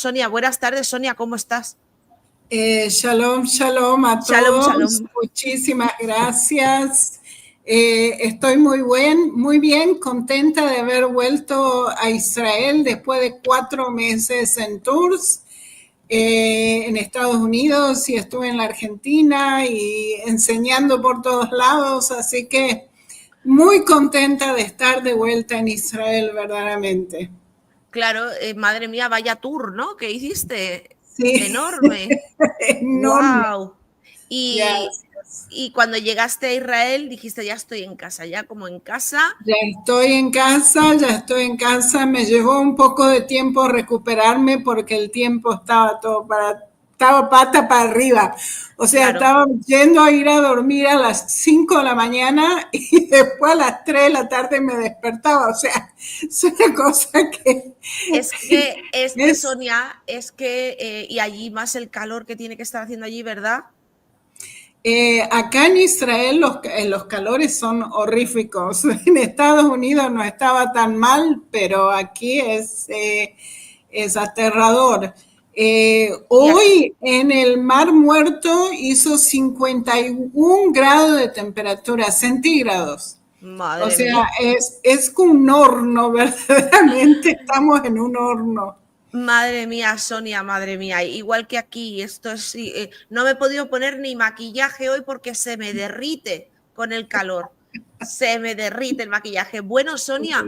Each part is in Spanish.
Sonia. Buenas tardes, Sonia, ¿cómo estás? Shalom, shalom a Shalom, todos. shalom. Muchísimas gracias. Estoy muy bien, contenta de haber vuelto a Israel después de 4 meses en tours en Estados Unidos, y estuve en la Argentina y enseñando por todos lados, así que muy contenta de estar de vuelta en Israel verdaderamente. Claro, madre mía, vaya tour, ¿no? ¿Qué hiciste? Sí, Enorme. enorme. Wow. Y, Gracias. y cuando llegaste a Israel dijiste, ya estoy en casa, ya como en casa. Ya estoy en casa. Me llevó un poco de tiempo recuperarme porque el tiempo estaba pata para arriba. O sea, Claro, estaba yendo a ir a dormir a las 5 de la mañana y después a las 3 de la tarde me despertaba. O sea, es una cosa que es que es. Sonia, y allí más el calor que tiene que estar haciendo allí, ¿verdad? Acá en Israel los calores son horríficos. En Estados Unidos no estaba tan mal, pero aquí es aterrador. Y aquí, Hoy en el Mar Muerto hizo 51 grados de temperatura centígrados. O madre sea, mía. es como un horno, verdaderamente estamos en un horno. Madre mía, Sonia, madre mía, igual que aquí, esto es, no me he podido poner ni maquillaje hoy porque se me derrite con el calor, se me derrite el maquillaje. Bueno, Sonia,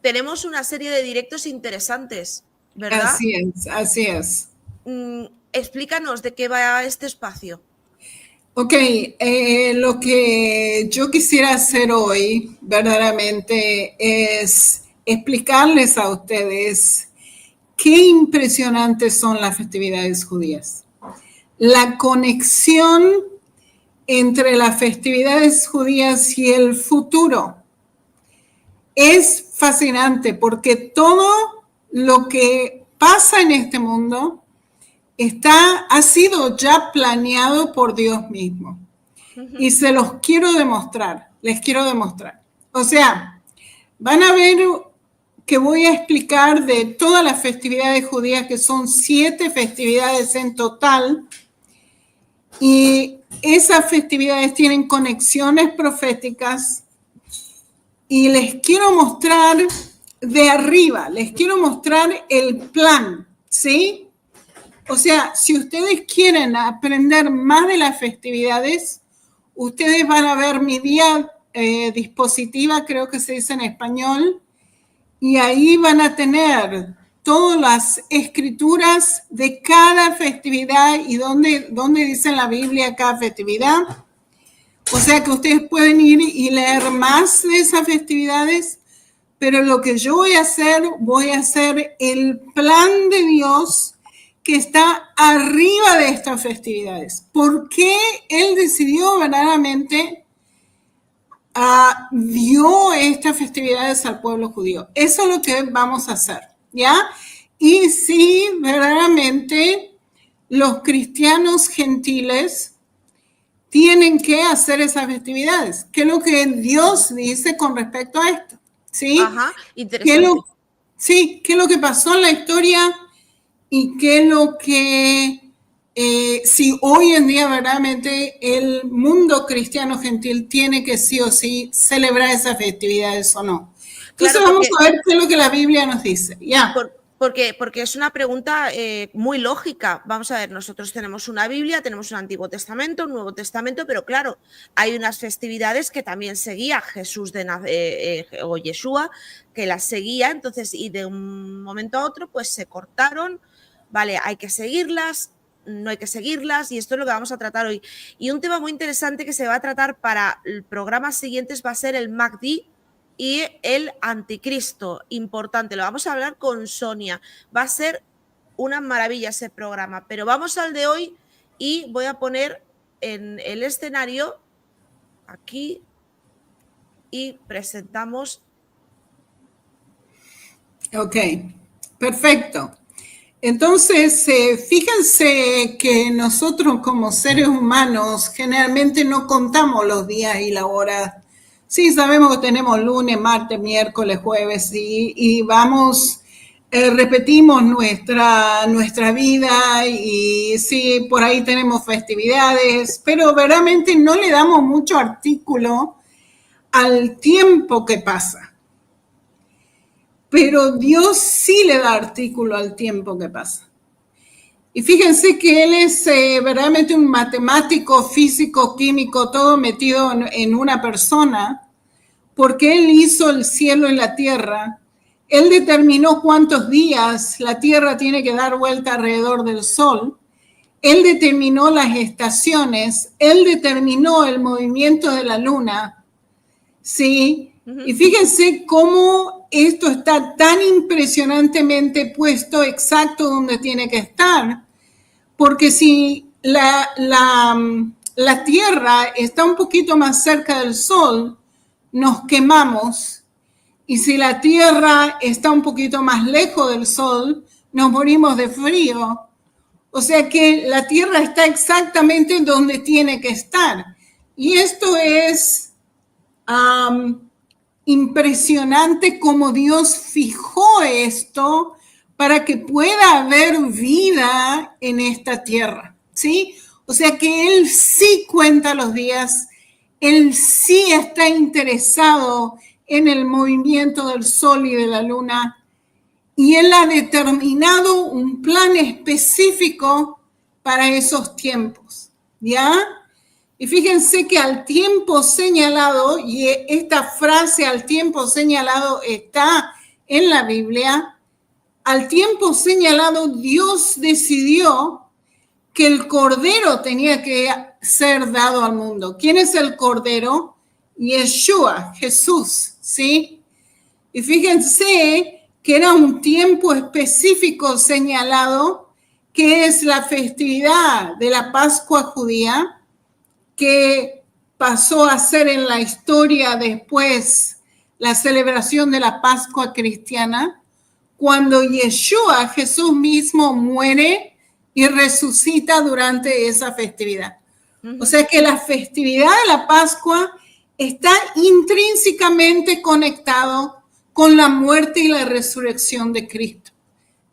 tenemos una serie de directos interesantes, ¿verdad? Así es, así es. Explícanos de qué va este espacio. Ok, lo que yo quisiera hacer hoy verdaderamente es explicarles a ustedes qué impresionantes son las festividades judías. La conexión entre las festividades judías y el futuro es fascinante porque todo lo que pasa en este mundo ha sido ya planeado por Dios mismo. Y se los quiero demostrar, les quiero demostrar. O sea, van a ver que voy a explicar de todas las festividades judías, que son 7 festividades en total, y esas festividades tienen conexiones proféticas, y les quiero mostrar de arriba, les quiero mostrar el plan, ¿sí? O sea, si ustedes quieren aprender más de las festividades, ustedes van a ver mi guía dispositiva, creo que se dice en español, y ahí van a tener todas las escrituras de cada festividad y dónde dice en la Biblia cada festividad. O sea que ustedes pueden ir y leer más de esas festividades, pero lo que yo voy a hacer el plan de Dios que está arriba de estas festividades. ¿Por qué Él decidió verdaderamente dio estas festividades al pueblo judío? Eso es lo que vamos a hacer, ¿ya? Y si verdaderamente los cristianos gentiles tienen que hacer esas festividades. ¿Qué es lo que Dios dice con respecto a esto? ¿Sí? Ajá, ¿Qué es interesante. qué es lo que pasó en la historia y qué es lo que, si hoy en día verdaderamente el mundo cristiano gentil tiene que sí o sí celebrar esas festividades o no? Entonces Claro, vamos a ver qué es lo que la Biblia nos dice. Ya. porque es una pregunta muy lógica. Vamos a ver, nosotros tenemos una Biblia, tenemos un Antiguo Testamento, un Nuevo Testamento, pero claro, hay unas festividades que también seguía Jesús o Yeshua, que las seguía, entonces, y de un momento a otro, pues se cortaron, vale, hay que seguirlas, no hay que seguirlas, y esto es lo que vamos a tratar hoy. Y un tema muy interesante que se va a tratar para programas siguientes va a ser el Mahdi y el anticristo, importante, lo vamos a hablar con Sonia, va a ser una maravilla ese programa, pero vamos al de hoy y voy a poner en el escenario aquí y presentamos. Ok, perfecto. Entonces, fíjense que nosotros como seres humanos generalmente no contamos los días y la hora. Sí, sabemos que tenemos lunes, martes, miércoles, jueves y vamos repetimos nuestra vida y sí, por ahí tenemos festividades, pero verdaderamente no le damos mucho artículo al tiempo que pasa. Pero Dios sí le da artículo al tiempo que pasa. Y fíjense que Él es verdaderamente un matemático, físico, químico, todo metido en una persona, porque Él hizo el cielo y la tierra. Él determinó cuántos días la tierra tiene que dar vuelta alrededor del sol. Él determinó las estaciones. Él determinó el movimiento de la luna. ¿Sí? Y fíjense cómo esto está tan impresionantemente puesto exacto donde tiene que estar. Porque si la Tierra está un poquito más cerca del Sol, nos quemamos. Y si la Tierra está un poquito más lejos del Sol, nos morimos de frío. O sea que la Tierra está exactamente donde tiene que estar. Y esto es impresionante cómo Dios fijó esto para que pueda haber vida en esta tierra, ¿sí? O sea que Él sí cuenta los días, Él sí está interesado en el movimiento del sol y de la luna, y Él ha determinado un plan específico para esos tiempos, ¿ya? Y fíjense que al tiempo señalado, y esta frase al tiempo señalado está en la Biblia, al tiempo señalado Dios decidió que el Cordero tenía que ser dado al mundo. ¿Quién es el Cordero? Yeshua, Jesús, ¿sí? Y fíjense que era un tiempo específico señalado, que es la festividad de la Pascua judía, que pasó a ser en la historia después la celebración de la Pascua cristiana, cuando Yeshua, Jesús mismo, muere y resucita durante esa festividad. O sea que la festividad de la Pascua está intrínsecamente conectado con la muerte y la resurrección de Cristo,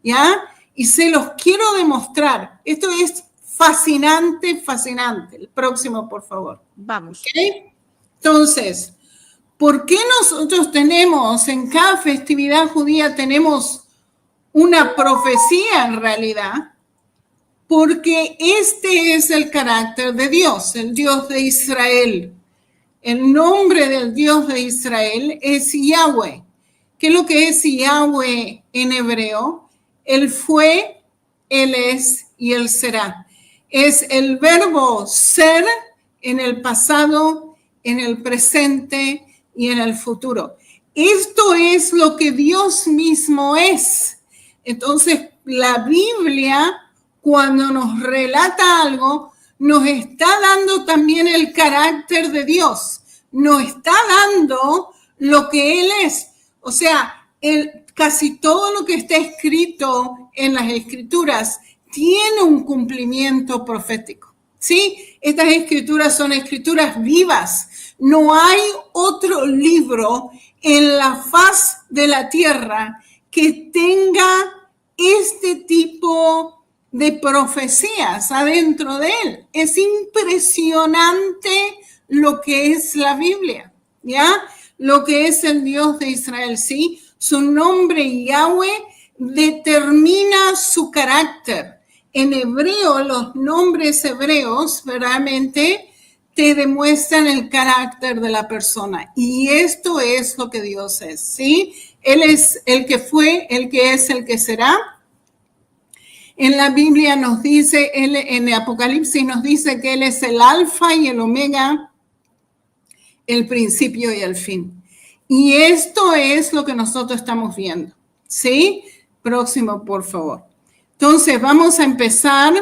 ¿ya? Y se los quiero demostrar. Esto es fascinante, fascinante. El próximo, por favor. Vamos. ¿Okay? Entonces, ¿por qué nosotros tenemos, en cada festividad judía, tenemos una profecía en realidad? Porque este es el carácter de Dios, el Dios de Israel. El nombre del Dios de Israel es Yahweh. ¿Qué es lo que es Yahweh en hebreo? Él fue, Él es y Él será. Es el verbo ser en el pasado, en el presente y en el futuro. Esto es lo que Dios mismo es. Entonces, la Biblia, cuando nos relata algo, nos está dando también el carácter de Dios. Nos está dando lo que Él es. O sea, casi todo lo que está escrito en las Escrituras tiene un cumplimiento profético, ¿sí? Estas escrituras son escrituras vivas. No hay otro libro en la faz de la tierra que tenga este tipo de profecías adentro de él. Es impresionante lo que es la Biblia, ¿ya? Lo que es el Dios de Israel, ¿sí? Su nombre Yahweh determina su carácter. En hebreo, los nombres hebreos verdaderamente te demuestran el carácter de la persona. Y esto es lo que Dios es, ¿sí? Él es el que fue, el que es, el que será. En la Biblia nos dice, en el Apocalipsis nos dice que Él es el alfa y el omega, el principio y el fin. Y esto es lo que nosotros estamos viendo, ¿sí? Próximo, por favor. Entonces, vamos a empezar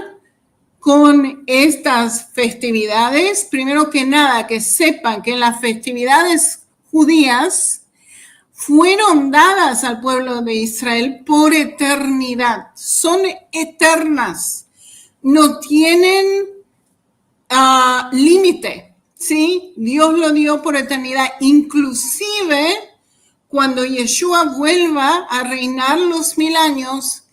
con estas festividades. Primero que nada, que sepan que las festividades judías fueron dadas al pueblo de Israel por eternidad. Son eternas. No tienen límite, ¿sí? Dios lo dio por eternidad. Inclusive cuando Yeshua vuelva a reinar los 1000 años,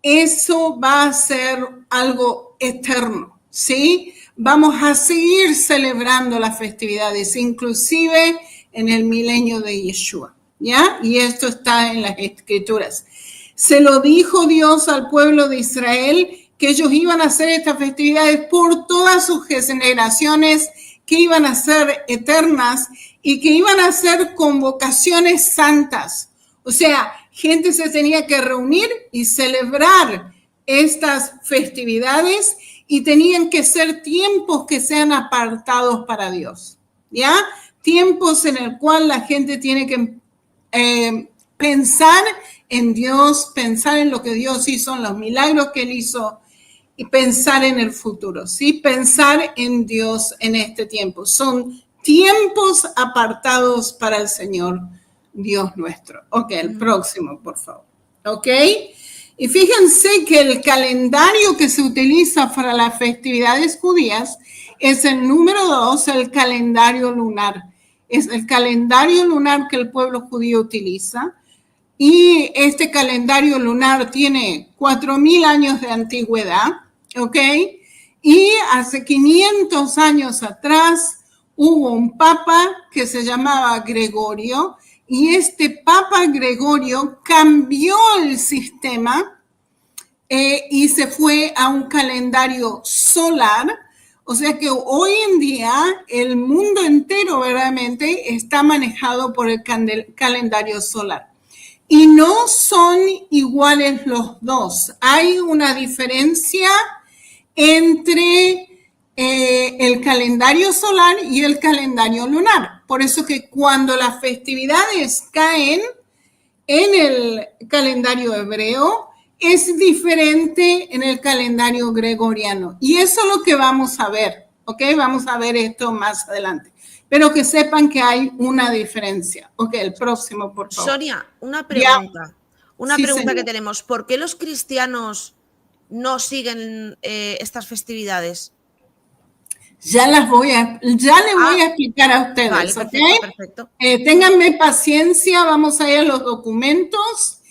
eso va a ser algo eterno, ¿sí? Vamos a seguir celebrando las festividades, inclusive en el milenio de Yeshua, ¿ya? Y esto está en las Escrituras. Se lo dijo Dios al pueblo de Israel, que ellos iban a hacer estas festividades por todas sus generaciones, que iban a ser eternas y que iban a ser convocaciones santas. O sea, gente se tenía que reunir y celebrar estas festividades y tenían que ser tiempos que sean apartados para Dios, ¿ya? Tiempos en el cual la gente tiene que pensar en Dios, pensar en lo que Dios hizo, en los milagros que Él hizo y pensar en el futuro, ¿sí? Pensar en Dios en este tiempo. Son tiempos apartados para el Señor Dios nuestro. Ok, el próximo, por favor. Ok. Y fíjense que el calendario que se utiliza para las festividades judías es el número 2, el calendario lunar. Es el calendario lunar que el pueblo judío utiliza. Y este calendario lunar tiene 4000 años de antigüedad, ¿ok? Y hace 500 años atrás hubo un papa que se llamaba Gregorio, y este Papa Gregorio cambió el sistema y se fue a un calendario solar. O sea que hoy en día el mundo entero verdaderamente está manejado por el calendario solar. Y no son iguales los dos. Hay una diferencia entre el calendario solar y el calendario lunar. Por eso que cuando las festividades caen en el calendario hebreo, es diferente en el calendario gregoriano. Y eso es lo que vamos a ver, ¿ok? Vamos a ver esto más adelante. Pero que sepan que hay una diferencia. Ok, el próximo, por favor. Sonia, una pregunta. Ya. Una Sí, pregunta señor. que tenemos. ¿Por qué los cristianos no siguen estas festividades? Ya les voy a explicar a ustedes, Vale, ¿ok? perfecto, perfecto. Ténganme paciencia, vamos a ir a los documentos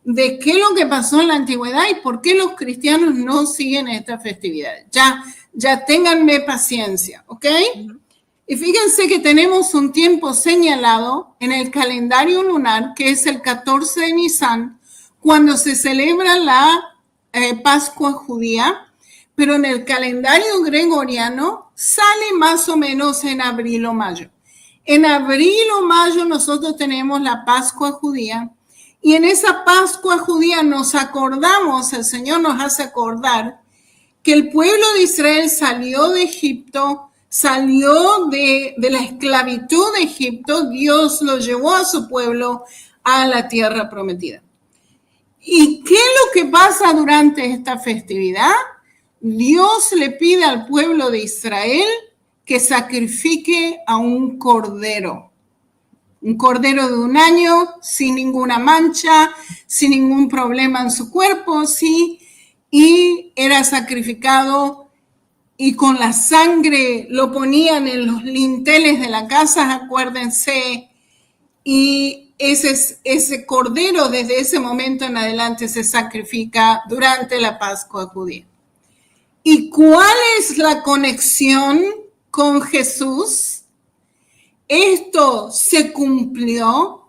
de qué es lo que pasó en la antigüedad y por qué los cristianos no siguen estas festividades. Ya ténganme paciencia, ¿ok? Y fíjense que tenemos un tiempo señalado en el calendario lunar, que es el 14 de Nisan, cuando se celebra la Pascua judía, pero en el calendario gregoriano sale más o menos en abril o mayo. En abril o mayo nosotros tenemos la Pascua judía, y en esa Pascua judía nos acordamos, el Señor nos hace acordar que el pueblo de Israel salió de Egipto, salió de la esclavitud de Egipto, Dios lo llevó a su pueblo a la tierra prometida. ¿Y qué es lo que pasa durante esta festividad? Dios le pide al pueblo de Israel que sacrifique a un cordero de 1 año, sin ninguna mancha, sin ningún problema en su cuerpo, ¿sí? Y era sacrificado y con la sangre lo ponían en los linteles de la casa, acuérdense, y ese cordero desde ese momento en adelante se sacrifica durante la Pascua judía. ¿Y cuál es la conexión con Jesús? Esto se cumplió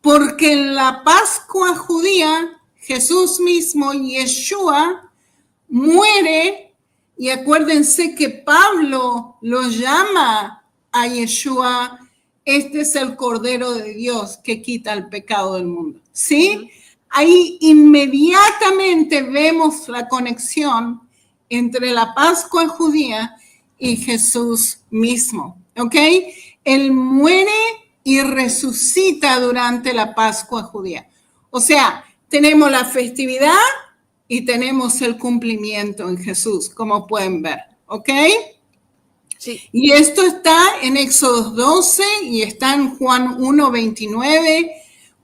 porque en la Pascua judía Jesús mismo, Yeshua, muere, y acuérdense que Pablo lo llama a Yeshua, este es el Cordero de Dios que quita el pecado del mundo, ¿sí? Ahí inmediatamente vemos la conexión entre la Pascua judía y Jesús mismo, ¿ok? Él muere y resucita durante la Pascua judía. O sea, tenemos la festividad y tenemos el cumplimiento en Jesús, como pueden ver, ¿ok? Sí. Y esto está en Éxodo 12 y está en Juan 1:29.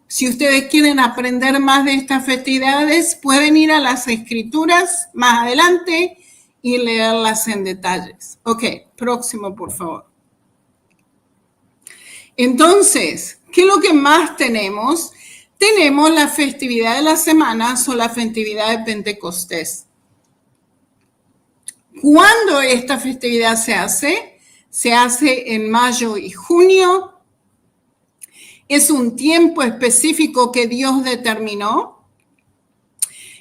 Si ustedes quieren aprender más de estas festividades, pueden ir a las Escrituras más adelante y leerlas en detalles. Ok, próximo, por favor. Entonces, ¿qué es lo que más tenemos? Tenemos la festividad de las semanas o la festividad de Pentecostés. ¿Cuándo esta festividad se hace? Se hace en mayo y junio. Es un tiempo específico que Dios determinó.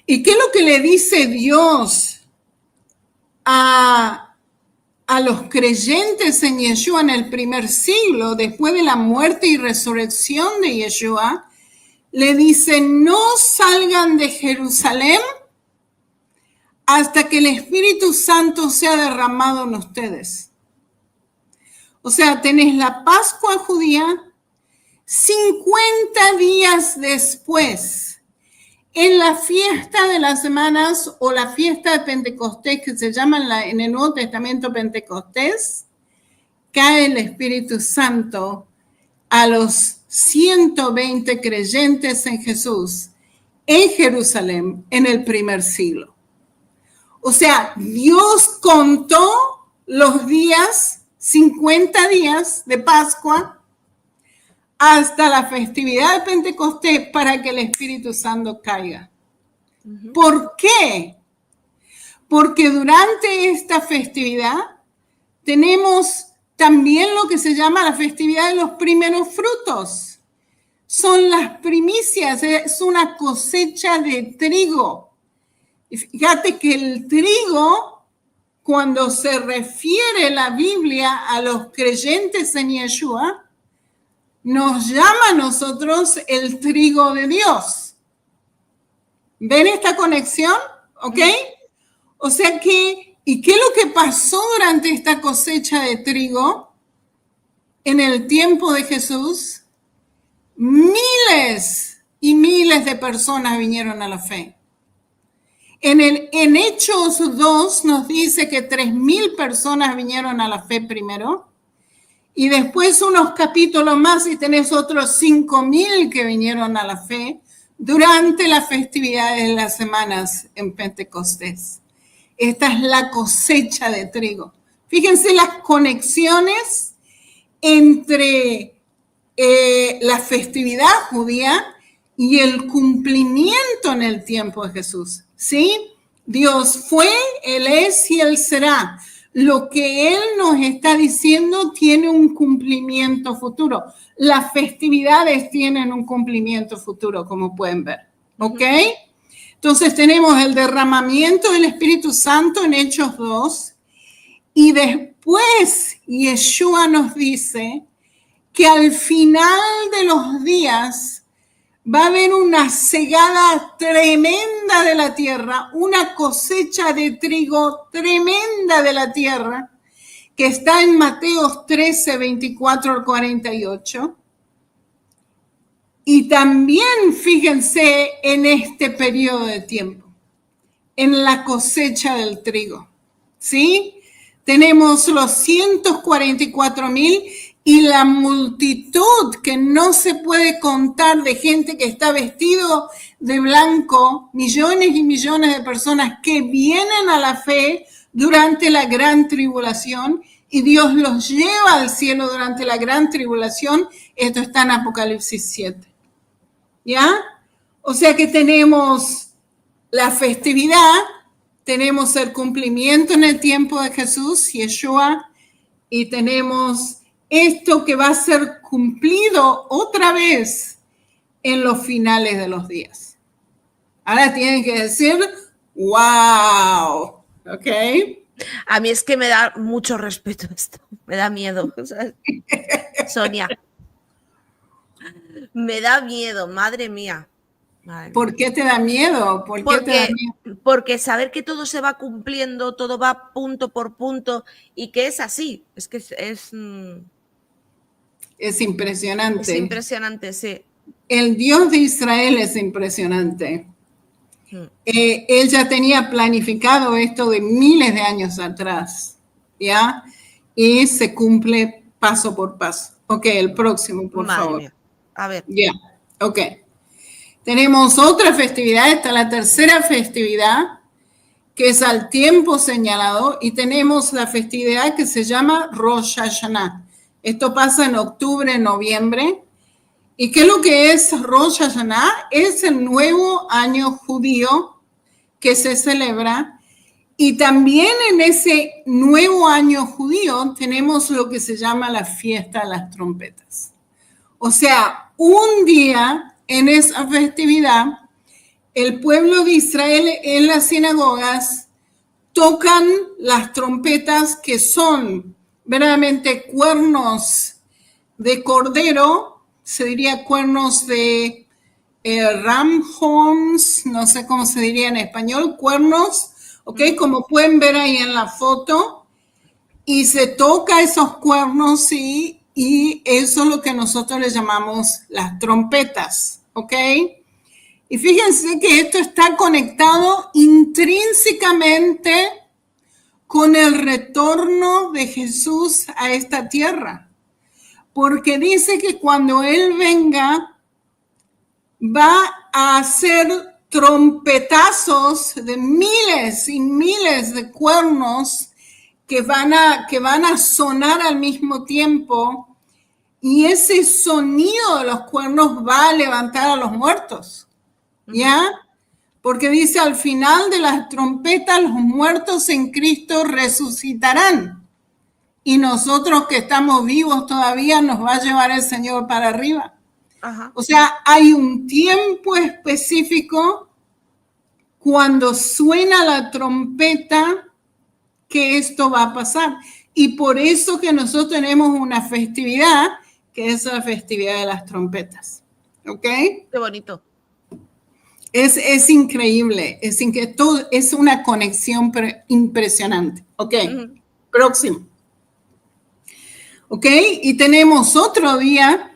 ¿Y qué es lo que le dice Dios a los creyentes en Yeshua en el primer siglo, después de la muerte y resurrección de Yeshua? Le dice, no salgan de Jerusalén hasta que el Espíritu Santo sea derramado en ustedes. O sea, tenés la Pascua judía, 50 días después, en la fiesta de las semanas o la fiesta de Pentecostés, que se llama en el Nuevo Testamento Pentecostés, cae el Espíritu Santo a los 120 creyentes en Jesús en Jerusalén en el primer siglo. O sea, Dios contó los días, 50 días de Pascua, hasta la festividad de Pentecostés para que el Espíritu Santo caiga. ¿Por qué? Porque durante esta festividad tenemos también lo que se llama la festividad de los primeros frutos. Son las primicias, es una cosecha de trigo. Y fíjate que el trigo, cuando se refiere la Biblia a los creyentes en Yeshua, nos llama a nosotros el trigo de Dios. ¿Ven esta conexión? ¿Ok? O sea que, ¿y qué es lo que pasó durante esta cosecha de trigo en el tiempo de Jesús? Miles y miles de personas vinieron a la fe. En Hechos 2 nos dice que 3,000 personas vinieron a la fe primero. Y después unos capítulos más y tenés otros 5,000 que vinieron a la fe durante las festividades de las semanas en Pentecostés. Esta es la cosecha de trigo. Fíjense las conexiones entre la festividad judía y el cumplimiento en el tiempo de Jesús. ¿Sí? Dios fue, Él es y Él será. Lo que Él nos está diciendo tiene un cumplimiento futuro. Las festividades tienen un cumplimiento futuro, como pueden ver. ¿Ok? Entonces tenemos el derramamiento del Espíritu Santo en Hechos 2. Y después Yeshua nos dice que al final de los días va a haber una segada tremenda de la tierra, una cosecha de trigo tremenda de la tierra, que está en Mateo 13, 24 al 48. Y también fíjense en este periodo de tiempo, en la cosecha del trigo, ¿sí? Tenemos los 144,000 y la multitud que no se puede contar de gente que está vestido de blanco, millones y millones de personas que vienen a la fe durante la gran tribulación y Dios los lleva al cielo durante la gran tribulación. Esto está en Apocalipsis 7. ¿Ya? O sea que tenemos la festividad, tenemos el cumplimiento en el tiempo de Jesús, Yeshua, y tenemos esto que va a ser cumplido otra vez en los finales de los días. Ahora tienen que decir, wow, ¿ok? A mí es que me da mucho respeto esto, me da miedo, ¿sabes? Sonia. Me da miedo, madre mía. Madre ¿Por mía. qué te da miedo? Porque saber que todo se va cumpliendo, todo va punto por punto y que es así, es que es impresionante. Es impresionante, sí. El Dios de Israel es impresionante. Él ya tenía planificado esto de miles de años atrás, ¿ya? Y se cumple paso por paso. Ok, el próximo, por favor. Mía. A ver. Ya, ok. Tenemos otra festividad, esta es la tercera festividad, que es al tiempo señalado, y tenemos la festividad que se llama Rosh Hashanah. Esto pasa en octubre, noviembre. ¿Y qué es lo que es Rosh Hashanah? Es el nuevo año judío que se celebra. Y también en ese nuevo año judío tenemos lo que se llama la fiesta de las trompetas. O sea, un día en esa festividad, el pueblo de Israel en las sinagogas tocan las trompetas, que son verdaderamente cuernos de cordero, se diría cuernos de ram horns, no sé cómo se diría en español, cuernos, ¿ok? Como pueden ver ahí en la foto, y se toca esos cuernos y eso es lo que nosotros le llamamos las trompetas, ¿ok? Y fíjense que esto está conectado intrínsecamente con el retorno de Jesús a esta tierra, porque dice que cuando Él venga va a hacer trompetazos de miles y miles de cuernos que van a sonar al mismo tiempo, y ese sonido de los cuernos va a levantar a los muertos, ¿ya? Porque dice, al final de las trompetas, los muertos en Cristo resucitarán, y nosotros que estamos vivos todavía nos va a llevar el Señor para arriba. Ajá. O sea, hay un tiempo específico cuando suena la trompeta que esto va a pasar. Y por eso que nosotros tenemos una festividad, que es la festividad de las trompetas. ¿Ok? Qué bonito. Es increíble. Es una conexión impresionante. Ok, próximo. Ok, y tenemos otro día,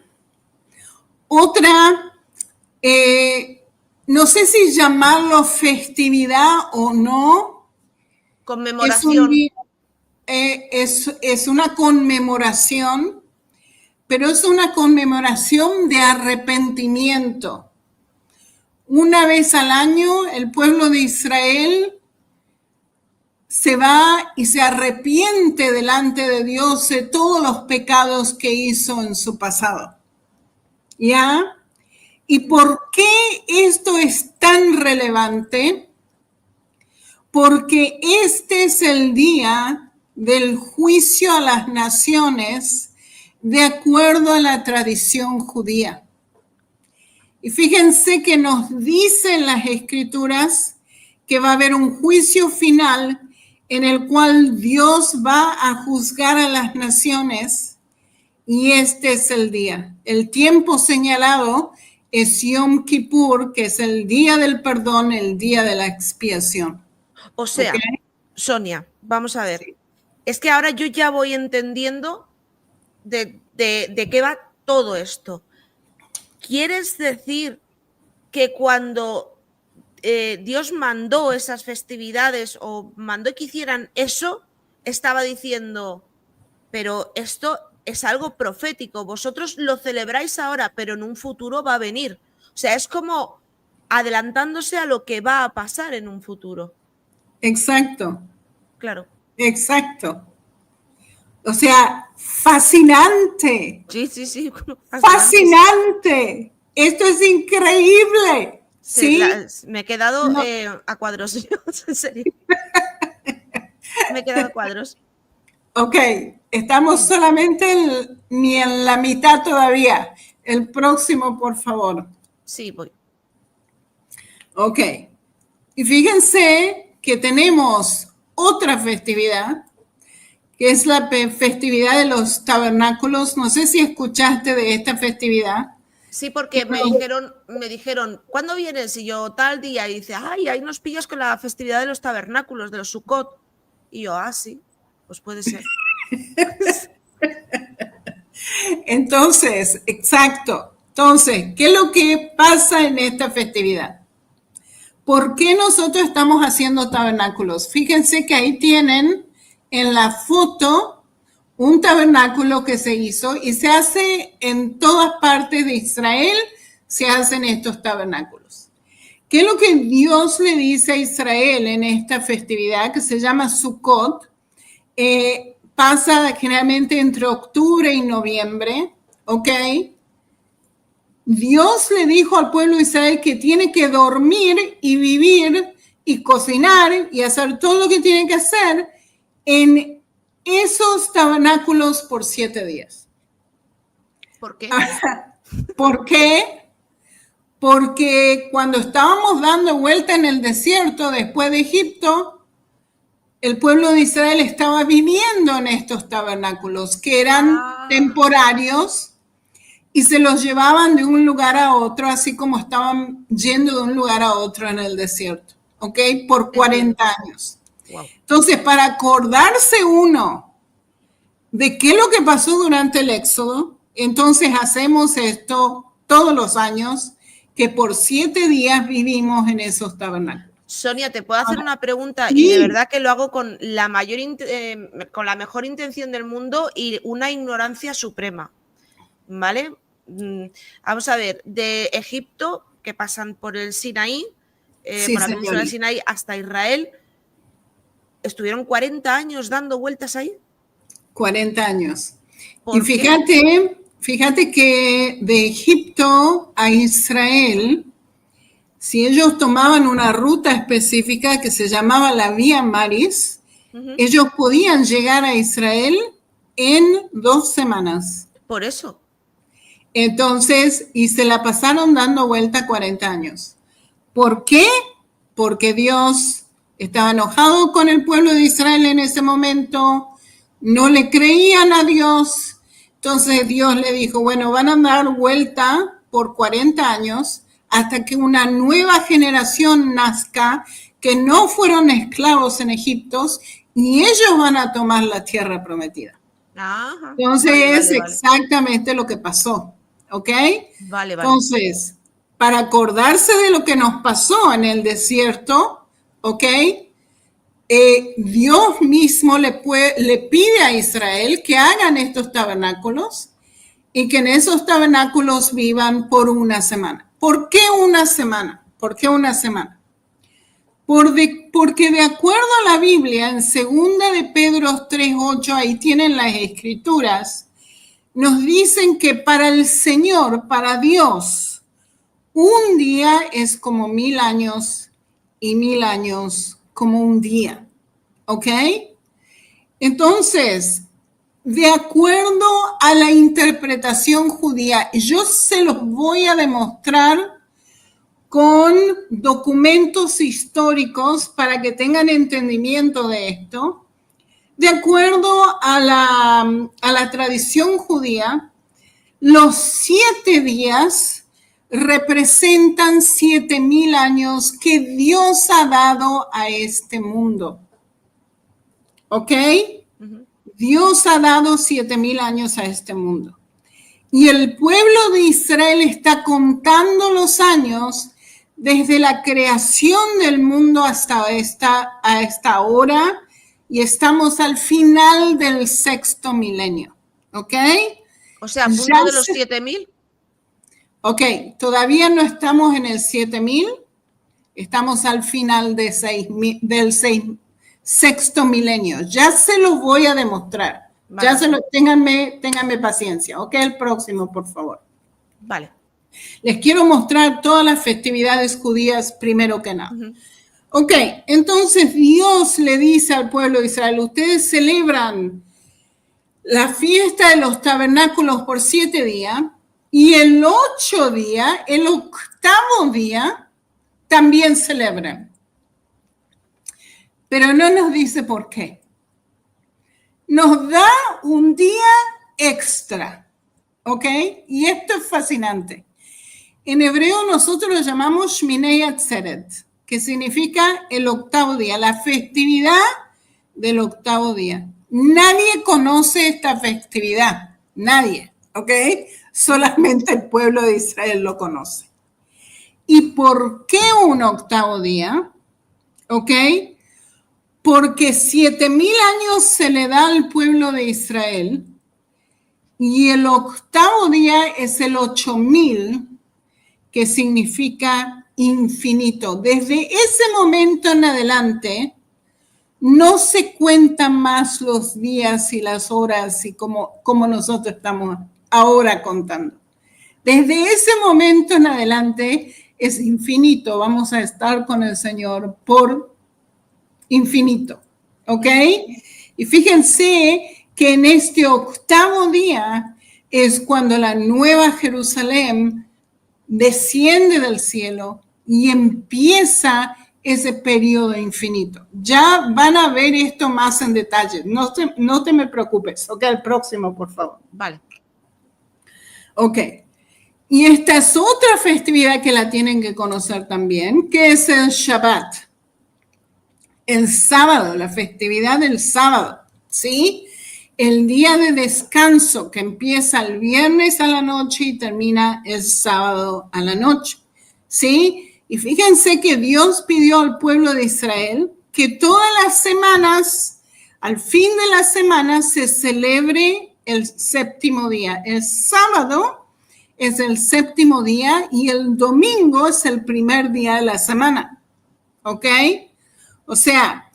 no sé si llamarlo festividad o no. Conmemoración. Es una conmemoración, pero es una conmemoración de arrepentimiento. Una vez al año, el pueblo de Israel se va y se arrepiente delante de Dios de todos los pecados que hizo en su pasado. ¿Ya? ¿Y por qué esto es tan relevante? Porque este es el día del juicio a las naciones de acuerdo a la tradición judía. Y fíjense que nos dicen las Escrituras que va a haber un juicio final en el cual Dios va a juzgar a las naciones, y este es el día. El tiempo señalado es Yom Kippur, que es el día del perdón, el día de la expiación. O sea, ¿okay? Sonia, vamos a ver. Sí. Es que ahora yo ya voy entendiendo de qué va todo esto. ¿Quieres decir que cuando Dios mandó esas festividades o mandó que hicieran eso, estaba diciendo, pero esto es algo profético, vosotros lo celebráis ahora, pero en un futuro va a venir? O sea, es como adelantándose a lo que va a pasar en un futuro. Exacto. Claro. Exacto. O sea, fascinante. Sí, sí, sí. Fascinante. Esto es increíble. Sí. Me he quedado a cuadros. En serio. Me he quedado a cuadros. Ok, estamos solamente ni en la mitad todavía. El próximo, por favor. Sí, voy. Ok. Y fíjense que tenemos otra festividad, que es la festividad de los tabernáculos. No sé si escuchaste de esta festividad. Sí, porque me dijeron, ¿cuándo vienes? Y yo, tal día. Y dice, ay, ahí nos pillas con la festividad de los tabernáculos, de los Sukkot. Y yo, sí, pues puede ser. Entonces, exacto. Entonces, ¿qué es lo que pasa en esta festividad? ¿Por qué nosotros estamos haciendo tabernáculos? Fíjense que ahí tienen en la foto un tabernáculo que se hizo, y se hace en todas partes de Israel, se hacen estos tabernáculos. ¿Qué es lo que Dios le dice a Israel en esta festividad que se llama Sukkot? pasa generalmente entre octubre y noviembre, ¿ok? Dios le dijo al pueblo de Israel que tiene que dormir y vivir y cocinar y hacer todo lo que tiene que hacer en esos tabernáculos por 7 días. ¿Por qué? ¿Por qué? Porque cuando estábamos dando vuelta en el desierto después de Egipto, el pueblo de Israel estaba viviendo en estos tabernáculos que eran temporarios y se los llevaban de un lugar a otro, así como estaban yendo de un lugar a otro en el desierto, ¿ok? Por 40 años. Wow. Entonces, para acordarse uno de qué es lo que pasó durante el Éxodo, entonces hacemos esto todos los años, que por 7 días vivimos en esos tabernáculos. Sonia, ¿te puedo hacer una pregunta? Sí. Y de verdad que lo hago con la mejor intención del mundo y una ignorancia suprema, ¿vale? Vamos a ver, de Egipto, que pasan por el Sinaí, Sí, por la península del señorita. Sinaí hasta Israel, ¿estuvieron 40 años dando vueltas ahí? 40 años. ¿Por Y fíjate que de Egipto a Israel, si ellos tomaban una ruta específica que se llamaba la Vía Maris, ellos podían llegar a Israel en 2 semanas. Por eso. Entonces, y se la pasaron dando vuelta 40 años. ¿Por qué? Porque Dios estaba enojado con el pueblo de Israel en ese momento, no le creían a Dios. Entonces Dios le dijo, bueno, van a dar vuelta por 40 años hasta que una nueva generación nazca, que no fueron esclavos en Egipto, y ellos van a tomar la tierra prometida. Ajá. Entonces Vale. es exactamente lo que pasó, ¿ok? Vale. Entonces, para acordarse de lo que nos pasó en el desierto, ¿ok? Dios mismo le pide a Israel que hagan estos tabernáculos y que en esos tabernáculos vivan por 1 semana. ¿Por qué 1 semana? ¿Por qué 1 semana? Porque de acuerdo a la Biblia, en 2 de Pedro 3:8, ahí tienen las escrituras, nos dicen que para el Señor, para Dios, un día es como 1000 años y 1000 años como un día, ¿ok? Entonces, de acuerdo a la interpretación judía, yo se los voy a demostrar con documentos históricos para que tengan entendimiento de esto. De acuerdo a la tradición judía, los 7 días representan 7000 años que Dios ha dado a este mundo. ¿Ok? Dios ha dado 7000 años a este mundo. Y el pueblo de Israel está contando los años desde la creación del mundo hasta esta hora, y estamos al final del 6º milenio. ¿Ok? O sea, a punto de los 7000. Ok, todavía no estamos en el 7000, estamos al final del 6º milenio. Ya se los voy a demostrar. Vale. Ténganme paciencia. Ok, el próximo, por favor. Vale. Les quiero mostrar todas las festividades judías primero que nada. Ok, entonces Dios le dice al pueblo de Israel, ustedes celebran la fiesta de los tabernáculos por 7 días, y el 8 día, el 8º día, también celebran. Pero no nos dice por qué. Nos da un día extra, ¿ok? Y esto es fascinante. En hebreo nosotros lo llamamos Shminei Atzeret, que significa el 8º día, la festividad del 8º día. Nadie conoce esta festividad, nadie, ¿ok? Solamente el pueblo de Israel lo conoce. ¿Y por qué un 8º día? ¿Ok? Porque 7000 años se le da al pueblo de Israel, y el 8º día es el 8000, que significa infinito. Desde ese momento en adelante, no se cuentan más los días y las horas y como nosotros estamos ahora contando. Desde ese momento en adelante es infinito. Vamos a estar con el Señor por infinito, ¿ok? Y fíjense que en este octavo día es cuando la nueva Jerusalén desciende del cielo y empieza ese periodo infinito. Ya van a ver esto más en detalle. No te me preocupes. Ok, el próximo, por favor. Vale. Ok. Y esta es otra festividad que la tienen que conocer también, que es el Shabbat. El sábado, la festividad del sábado, ¿sí? El día de descanso que empieza el viernes a la noche y termina el sábado a la noche, ¿sí? Y fíjense que Dios pidió al pueblo de Israel que todas las semanas, al fin de la semana, se celebre el séptimo día. El sábado es el séptimo día y el domingo es el primer día de la semana, ¿ok? O sea,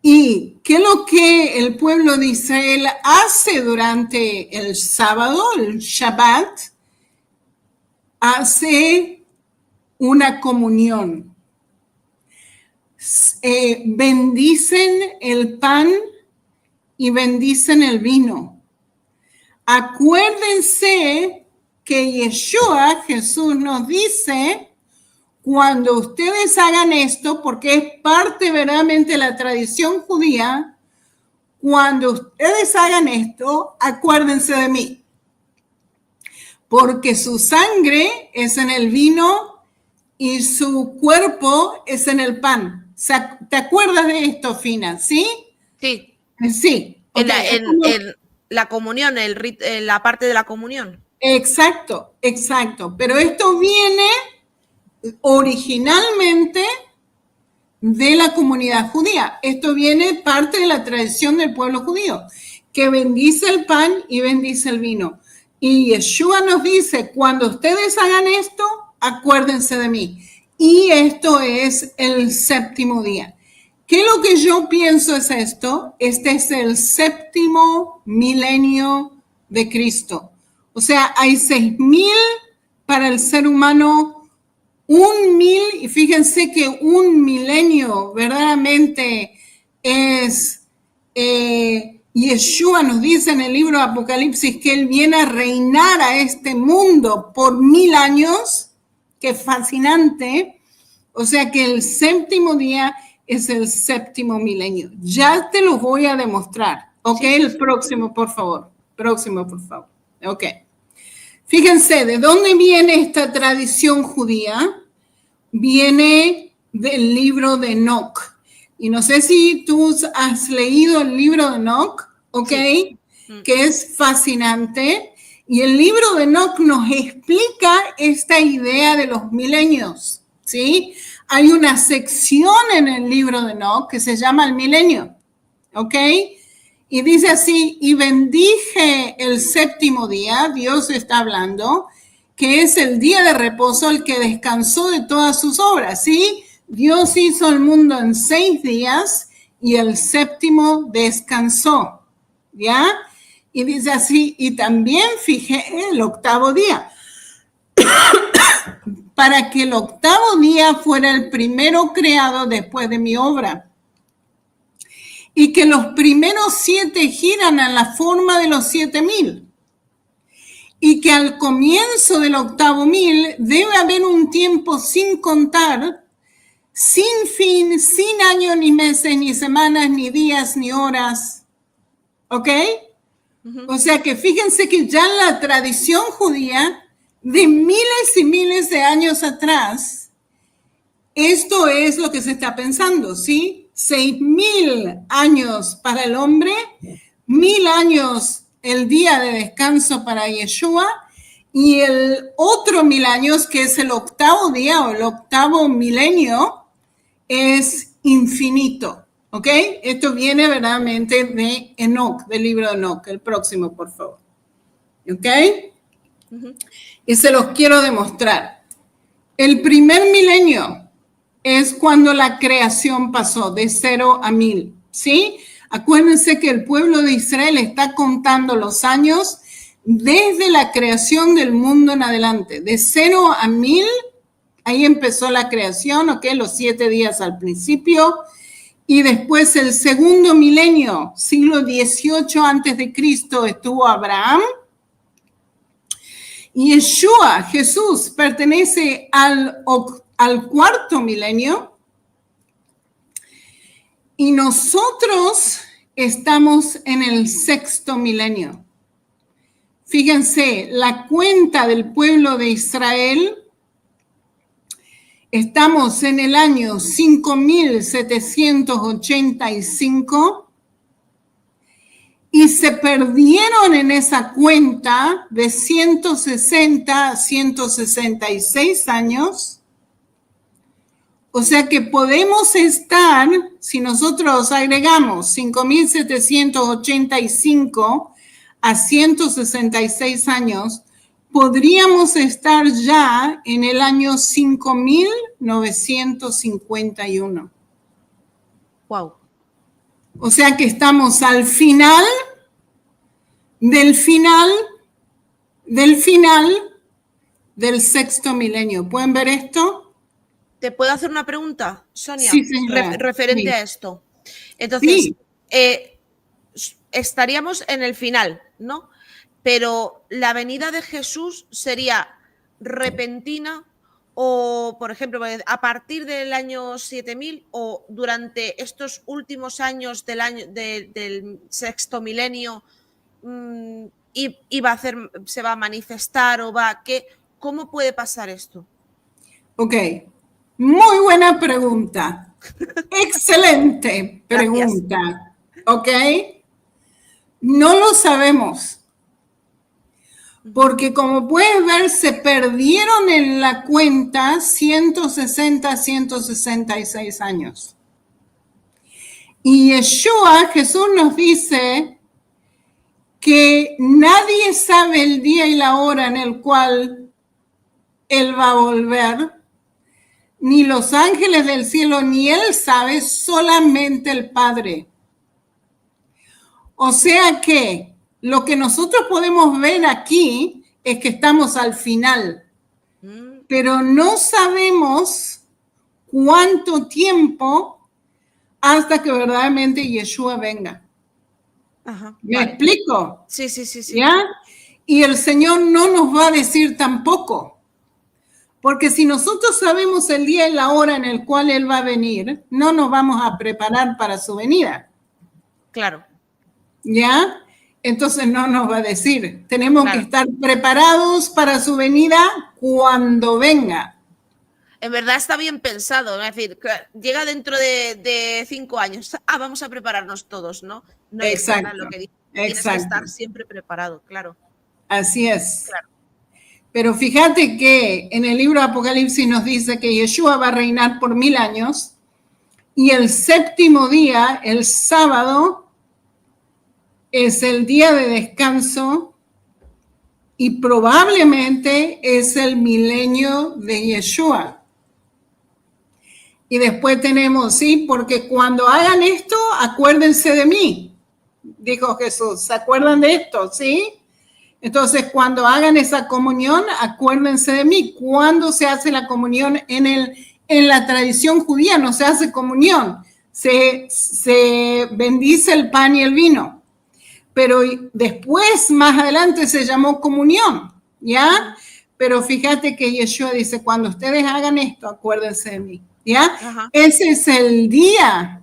¿y qué es lo que el pueblo de Israel hace durante el sábado, el Shabbat? Hace una comunión. Bendicen el pan y bendicen el vino. Acuérdense que Yeshua, Jesús, nos dice: cuando ustedes hagan esto, porque es parte verdaderamente de la tradición judía, cuando ustedes hagan esto, acuérdense de mí. Porque su sangre es en el vino y su cuerpo es en el pan. ¿Te acuerdas de esto, Fina? ¿Sí? Sí. Sí. Okay. En la comunión, la parte de la comunión. Exacto, exacto. Pero esto viene originalmente de la comunidad judía. Esto viene parte de la tradición del pueblo judío, que bendice el pan y bendice el vino. Y Yeshua nos dice: cuando ustedes hagan esto, acuérdense de mí. Y esto es el séptimo día. ¿Qué es lo que yo pienso es esto? Este es el séptimo milenio de Cristo. O sea, hay 6,000 para el ser humano, 1,000, y fíjense que un milenio verdaderamente es, Yeshua nos dice en el libro de Apocalipsis que Él viene a reinar a este mundo por 1,000 años, que es fascinante. O sea que el séptimo día es el séptimo milenio. Ya te lo voy a demostrar. Ok, sí. El próximo, por favor. Próximo, por favor. Ok. Fíjense, ¿de dónde viene esta tradición judía? Viene del libro de Enoch. Y no sé si tú has leído el libro de Enoch, ¿ok? Sí. Que es fascinante. Y el libro de Enoch nos explica esta idea de los milenios, ¿sí? Hay una sección en el libro de Enoch que se llama el milenio, ¿ok? Y dice así: y bendije el séptimo día, Dios está hablando, que es el día de reposo, el que descansó de todas sus obras, ¿sí? Dios hizo el mundo en 6 días y el séptimo descansó, ¿ya? Y dice así: y también fijé el octavo día, para que el octavo día fuera el primero creado después de mi obra, y que los primeros 7 giran en la forma de los 7,000, y que al comienzo del octavo 1,000 debe haber un tiempo sin contar, sin fin, sin años, ni meses, ni semanas, ni días, ni horas, ¿ok? O sea que fíjense que ya en la tradición judía de miles y miles de años atrás, esto es lo que se está pensando, ¿sí? 6,000 años para el hombre, 1,000 años el día de descanso para Yeshua, y el otro 1,000 años, que es el octavo día o el octavo milenio, es infinito. ¿Ok? Esto viene verdaderamente de Enoch, del libro de Enoch. El próximo, por favor. ¿Ok? Y se los quiero demostrar. El primer milenio es cuando la creación pasó de 0 a 1,000. ¿sí? Acuérdense que el pueblo de Israel está contando los años desde la creación del mundo en adelante, de 0 a 1000, ahí empezó la creación, ¿ok? Los 7 días al principio, y después el segundo milenio, siglo XVIII antes de Cristo, estuvo Abraham. Y Yeshua, Jesús, pertenece al cuarto milenio. Y nosotros estamos en el sexto milenio. Fíjense, la cuenta del pueblo de Israel, estamos en el año 5785 y se perdieron en esa cuenta de 160 a 166 años. O sea que podemos estar, si nosotros agregamos 5785 a 166 años, podríamos estar ya en el año 5951. Wow. O sea que estamos al final del del sexto milenio. ¿Pueden ver esto? ¿Te puedo hacer una pregunta, Sonia? Sí, señora. Referente Sí. a esto. Entonces, Sí. Estaríamos en el final, ¿no? Pero la venida de Jesús sería repentina o, por ejemplo, a partir del año 7000 o durante estos últimos años del sexto milenio se va a manifestar o ¿cómo puede pasar esto? Ok, muy buena pregunta. Excelente pregunta. Gracias. Ok, no lo sabemos. Porque como puedes ver, se perdieron en la cuenta 160, 166 años. Y Yeshua, Jesús nos dice que nadie sabe el día y la hora en el cual Él va a volver, ni los ángeles del cielo, ni Él sabe, solamente el Padre. O sea que lo que nosotros podemos ver aquí es que estamos al final, pero no sabemos cuánto tiempo hasta que verdaderamente Yeshua venga. Ajá, ¿Me explico? Sí. ¿Ya? Y el Señor no nos va a decir tampoco, porque si nosotros sabemos el día y la hora en el cual Él va a venir, no nos vamos a preparar para su venida. Claro. ¿Ya? Entonces no nos va a decir. Tenemos que estar preparados para su venida cuando venga. En verdad está bien pensado, es decir, llega dentro de 5 años. Vamos a prepararnos todos, ¿no? No Exacto. Es lo que dice. Tienes que estar siempre preparado, claro. Así es. Claro. Pero fíjate que en el libro de Apocalipsis nos dice que Yeshua va a reinar por 1000 años y el séptimo día, el sábado, es el día de descanso y probablemente es el milenio de Yeshua. Y después tenemos, sí, porque cuando hagan esto, acuérdense de mí, dijo Jesús. ¿Se acuerdan de esto? ¿Sí? Entonces, cuando hagan esa comunión, acuérdense de mí. ¿Cuándo se hace la comunión? En la tradición judía no se hace comunión. Se bendice el pan y el vino. Pero después, más adelante, se llamó comunión, ¿ya? Pero fíjate que Yeshua dice, cuando ustedes hagan esto, acuérdense de mí, ¿ya? Ajá. Ese es el día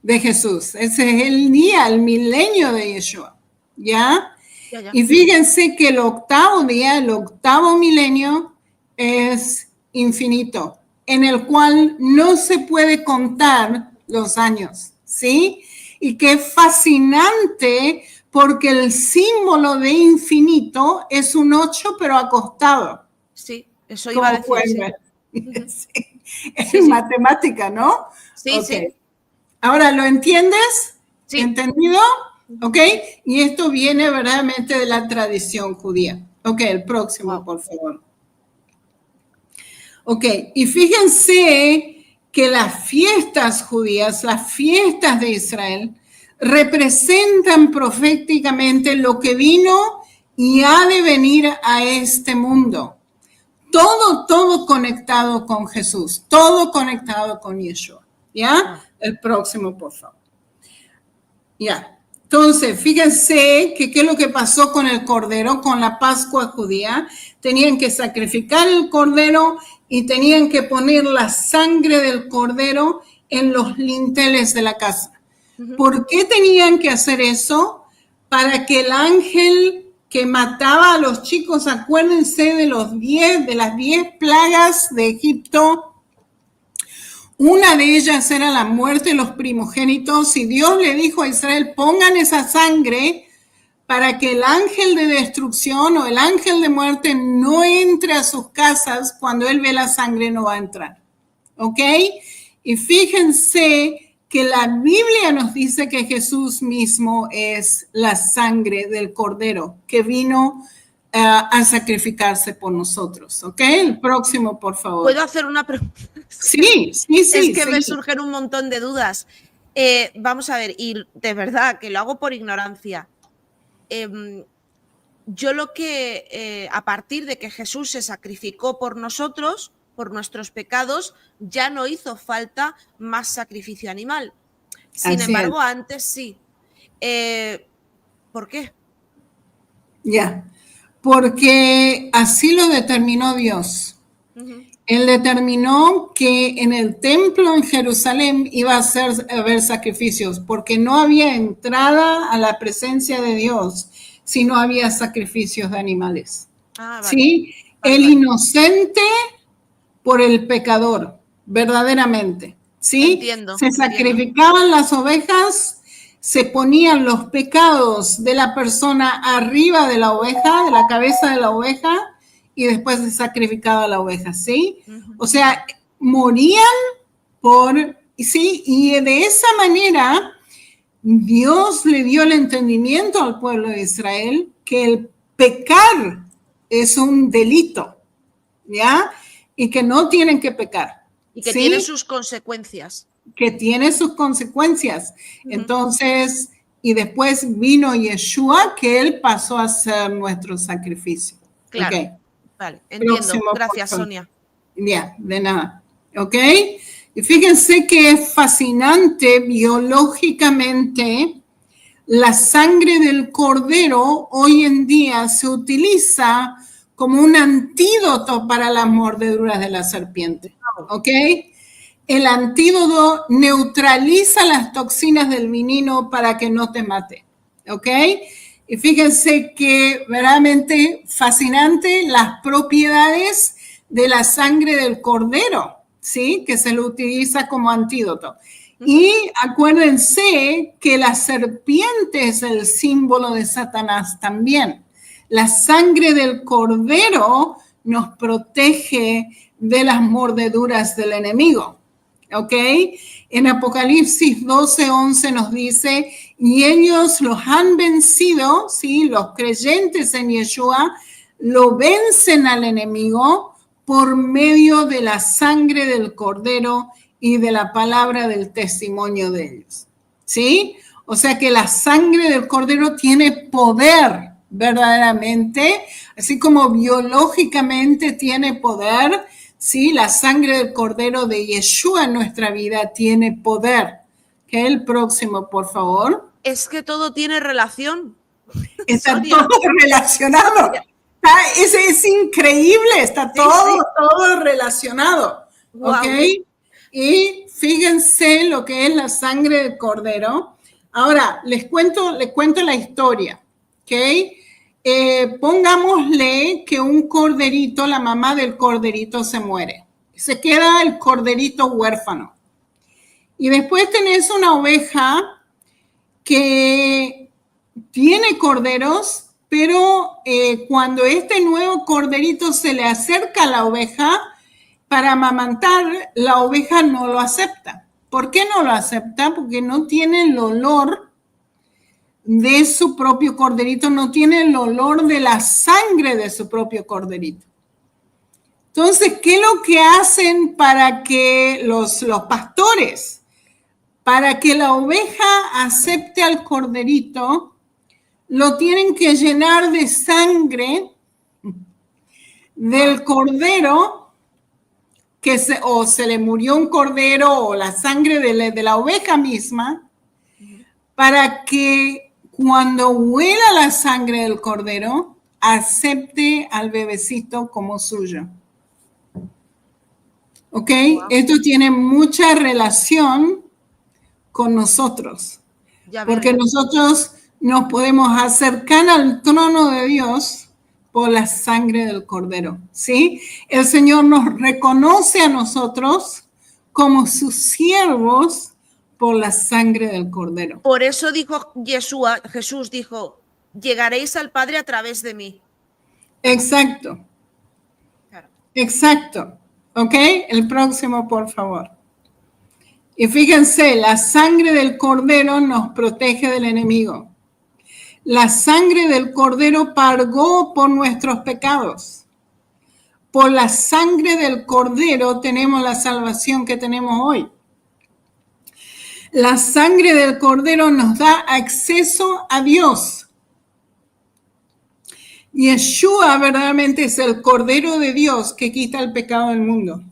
de Jesús, ese es el día, el milenio de Yeshua, ¿ya? Ya. Y fíjense que el octavo día, el octavo milenio, es infinito, en el cual no se puede contar los años, ¿sí? Y qué fascinante, porque el símbolo de infinito es un 8, pero acostado. Sí, eso iba a decir. Sí. Es matemática, ¿no? Sí, okay. Sí. Ahora, ¿lo entiendes? Sí. ¿Entendido? ¿Ok? Y esto viene verdaderamente de la tradición judía. Ok, el próximo, por favor. Ok, y fíjense que las fiestas judías, las fiestas de Israel, representan proféticamente lo que vino y ha de venir a este mundo. Todo conectado con Jesús, todo conectado con Yeshua. ¿Ya? El próximo, por favor. Ya. Entonces, fíjense que qué es lo que pasó con el cordero, con la Pascua judía. Tenían que sacrificar el cordero y tenían que poner la sangre del cordero en los linteles de la casa. ¿Por qué tenían que hacer eso? Para que el ángel que mataba a los chicos, acuérdense de las 10 plagas de Egipto. Una de ellas era la muerte de los primogénitos, y Dios le dijo a Israel, pongan esa sangre para que el ángel de destrucción o el ángel de muerte no entre a sus casas. Cuando él ve la sangre no va a entrar. ¿Ok? Y fíjense que la Biblia nos dice que Jesús mismo es la sangre del cordero que vino a sacrificarse por nosotros. ¿Ok? El próximo, por favor. ¿Puedo hacer una pregunta? Sí. Es que me surgen un montón de dudas. Vamos a ver, y de verdad que lo hago por ignorancia. Yo lo que, a partir de que Jesús se sacrificó por nosotros, por nuestros pecados, ya no hizo falta más sacrificio animal. Sin embargo, antes sí. ¿Por qué? Ya, porque así lo determinó Dios. Él determinó que en el templo en Jerusalén iba a haber sacrificios, porque no había entrada a la presencia de Dios si no había sacrificios de animales. Vale. ¿Sí? El inocente por el pecador, verdaderamente. ¿Sí? Entiendo. Se sacrificaban las ovejas, se ponían los pecados de la persona arriba de la oveja, de la cabeza de la oveja, y después se sacrificaba la oveja, ¿sí? O sea, morían ¿sí? Y de esa manera Dios le dio el entendimiento al pueblo de Israel que el pecar es un delito, ¿ya? Y que no tienen que pecar. Y que tiene sus consecuencias. Que tiene sus consecuencias. Entonces, y después vino Yeshua, que él pasó a ser nuestro sacrificio. Claro. Okay. Vale, entiendo. Próximo, gracias, Sonia. Ya, de nada. ¿Ok? Y fíjense que es fascinante biológicamente. La sangre del cordero hoy en día se utiliza como un antídoto para las mordeduras de la serpiente. ¿Ok? El antídoto neutraliza las toxinas del veneno para que no te mate. ¿Ok? Y fíjense que verdaderamente fascinante las propiedades de la sangre del cordero, ¿sí? Que se lo utiliza como antídoto. Y acuérdense que la serpiente es el símbolo de Satanás también. La sangre del cordero nos protege de las mordeduras del enemigo. ¿Ok? En Apocalipsis 12:11 nos dice, y ellos los han vencido, ¿sí? Los creyentes en Yeshua lo vencen al enemigo por medio de la sangre del cordero y de la palabra del testimonio de ellos, ¿sí? O sea que la sangre del cordero tiene poder verdaderamente, así como biológicamente tiene poder, ¿sí? La sangre del cordero de Yeshua en nuestra vida tiene poder. ¿Qué es el próximo, por favor? Es que todo tiene relación. Está Sonia. Todo relacionado. Es increíble, está todo relacionado. Wow. ¿Ok? Y fíjense lo que es la sangre del cordero. Ahora, les cuento la historia, ¿ok? Pongámosle que un corderito, la mamá del corderito se muere. Se queda el corderito huérfano. Y después tenés una oveja que tiene corderos, pero cuando este nuevo corderito se le acerca a la oveja para amamantar, la oveja no lo acepta. ¿Por qué no lo acepta? Porque no tiene el olor de su propio corderito, no tiene el olor de la sangre de su propio corderito. Entonces, ¿qué es lo que hacen para que los pastores, para que la oveja acepte al corderito? Lo tienen que llenar de sangre del cordero, o se le murió un cordero, o la sangre de la oveja misma, para que cuando huela la sangre del cordero, acepte al bebecito como suyo. ¿Ok? Wow. Esto tiene mucha relación con nosotros, porque nosotros nos podemos acercar al trono de Dios por la sangre del cordero, ¿sí? El Señor nos reconoce a nosotros como sus siervos por la sangre del cordero. Por eso dijo Jesús dijo, llegaréis al Padre a través de mí. Exacto. Claro. Exacto. ¿Ok? El próximo, por favor. Y fíjense, la sangre del cordero nos protege del enemigo. La sangre del cordero pagó por nuestros pecados. Por la sangre del cordero tenemos la salvación que tenemos hoy. La sangre del cordero nos da acceso a Dios. Yeshua verdaderamente es el cordero de Dios que quita el pecado del mundo.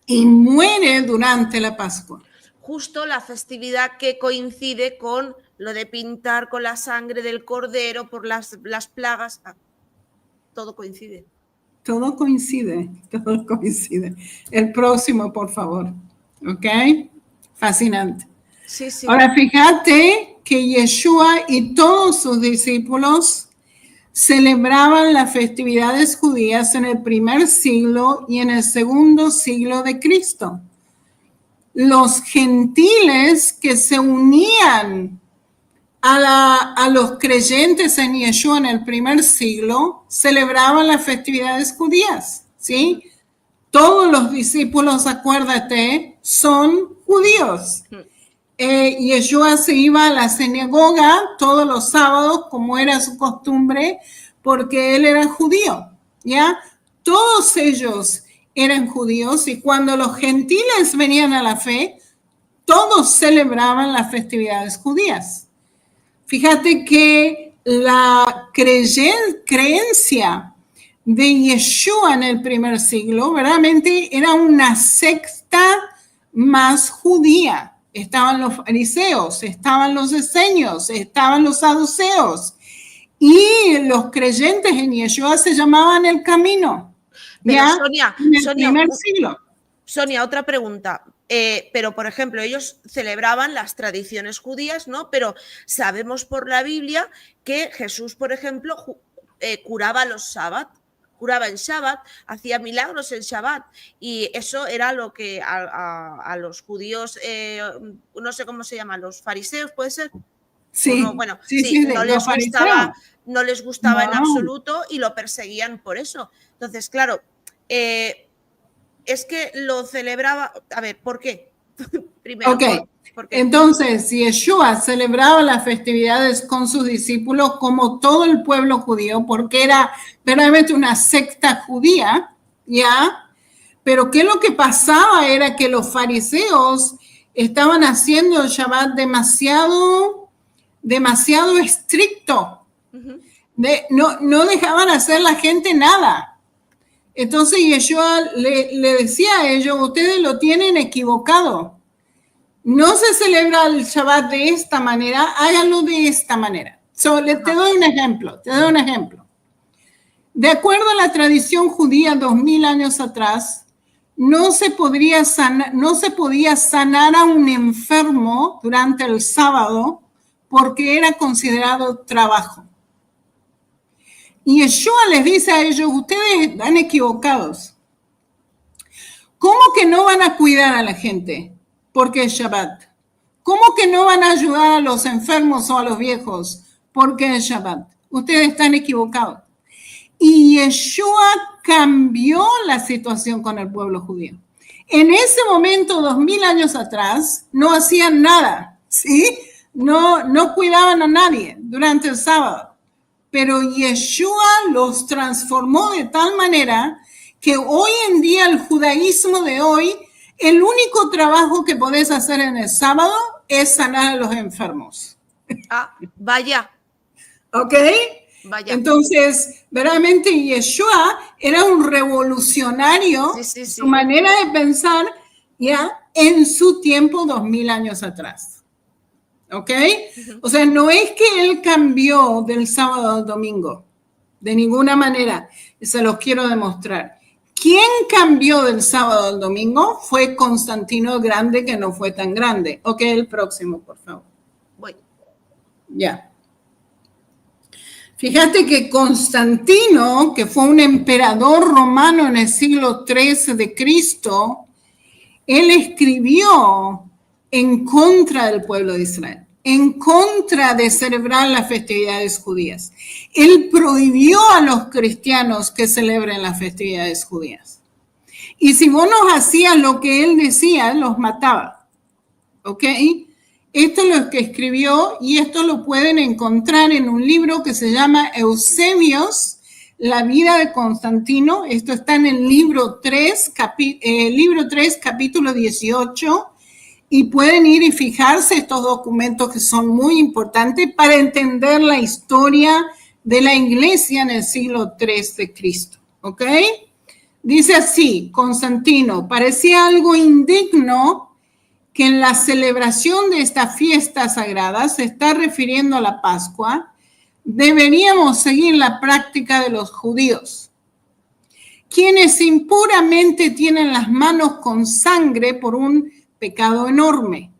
Y muere durante la Pascua. Justo la festividad que coincide con lo de pintar con la sangre del cordero por las plagas. Todo coincide. Todo coincide. El próximo, por favor. ¿Ok? Fascinante. Sí, sí. Ahora, fíjate que Yeshua y todos sus discípulos celebraban las festividades judías en el primer siglo y en el segundo siglo de Cristo. Los gentiles que se unían a los creyentes en Yeshua en el primer siglo celebraban las festividades judías, ¿sí? Todos los discípulos, acuérdate, son judíos. Yeshua se iba a la sinagoga todos los sábados, como era su costumbre, porque él era judío, ¿ya? Todos ellos eran judíos y cuando los gentiles venían a la fe, todos celebraban las festividades judías. Fíjate que la creencia de Yeshua en el primer siglo verdaderamente era una secta más judía. Estaban los fariseos, estaban los esenios, estaban los saduceos. Y los creyentes en Yeshua se llamaban el camino. Pero ¿ya? Sonia, en el primer siglo. Sonia, otra pregunta. Pero, por ejemplo, ellos celebraban las tradiciones judías, ¿no? Pero sabemos por la Biblia que Jesús, por ejemplo, curaba los sábados. Curaba en Shabbat, hacía milagros en Shabbat y eso era lo que a los judíos, no sé cómo se llaman, los fariseos, ¿puede ser? Sí, no, bueno, sí, no les gustaba en absoluto y lo perseguían por eso. Entonces, claro, es que lo celebraba, a ver, ¿por qué? Primero, okay. ¿Por qué? Entonces, Yeshua celebraba las festividades con sus discípulos como todo el pueblo judío, porque era verdaderamente una secta judía, ¿ya? Pero ¿qué es lo que pasaba? Era que los fariseos estaban haciendo el Shabbat demasiado estricto. No dejaban hacer la gente nada. Entonces Yeshua le decía a ellos, ustedes lo tienen equivocado. No se celebra el Shabbat de esta manera, háganlo de esta manera. Te doy un ejemplo. De acuerdo a la tradición judía 2000 años atrás, no se podía sanar a un enfermo durante el sábado porque era considerado trabajo. Y Yeshua les dice a ellos, ustedes están equivocados. ¿Cómo que no van a cuidar a la gente? Porque es Shabbat. ¿Cómo que no van a ayudar a los enfermos o a los viejos? Porque es Shabbat. Ustedes están equivocados. Y Yeshua cambió la situación con el pueblo judío. En ese momento, 2000 años atrás, no hacían nada, ¿sí? No cuidaban a nadie durante el sábado. Pero Yeshua los transformó de tal manera que hoy en día el judaísmo de hoy, el único trabajo que podés hacer en el sábado es sanar a los enfermos. Ah, vaya. ¿Ok? Vaya. Entonces, verdaderamente Yeshua era un revolucionario, Sí. su manera de pensar ya en su tiempo 2000 años atrás. ¿Ok? O sea, no es que él cambió del sábado al domingo, de ninguna manera. Se los quiero demostrar. ¿Quién cambió del sábado al domingo? Fue Constantino el Grande, que no fue tan grande. Ok, el próximo, por favor. Voy. Ya. Fíjate que Constantino, que fue un emperador romano en el siglo XIII de Cristo, él escribió en contra del pueblo de Israel, en contra de celebrar las festividades judías. Él prohibió a los cristianos que celebren las festividades judías. Y si vos no hacías lo que él decía, los mataba. ¿Ok? Esto es lo que escribió y esto lo pueden encontrar en un libro que se llama Eusebios, la vida de Constantino. Esto está en el libro 3, capítulo 18. Y pueden ir y fijarse estos documentos que son muy importantes para entender la historia de la iglesia en el siglo III de Cristo. ¿Ok? Dice así, Constantino, parecía algo indigno que en la celebración de esta fiesta sagrada, se está refiriendo a la Pascua, deberíamos seguir la práctica de los judíos, quienes impuramente tienen las manos con sangre por un pecado enorme.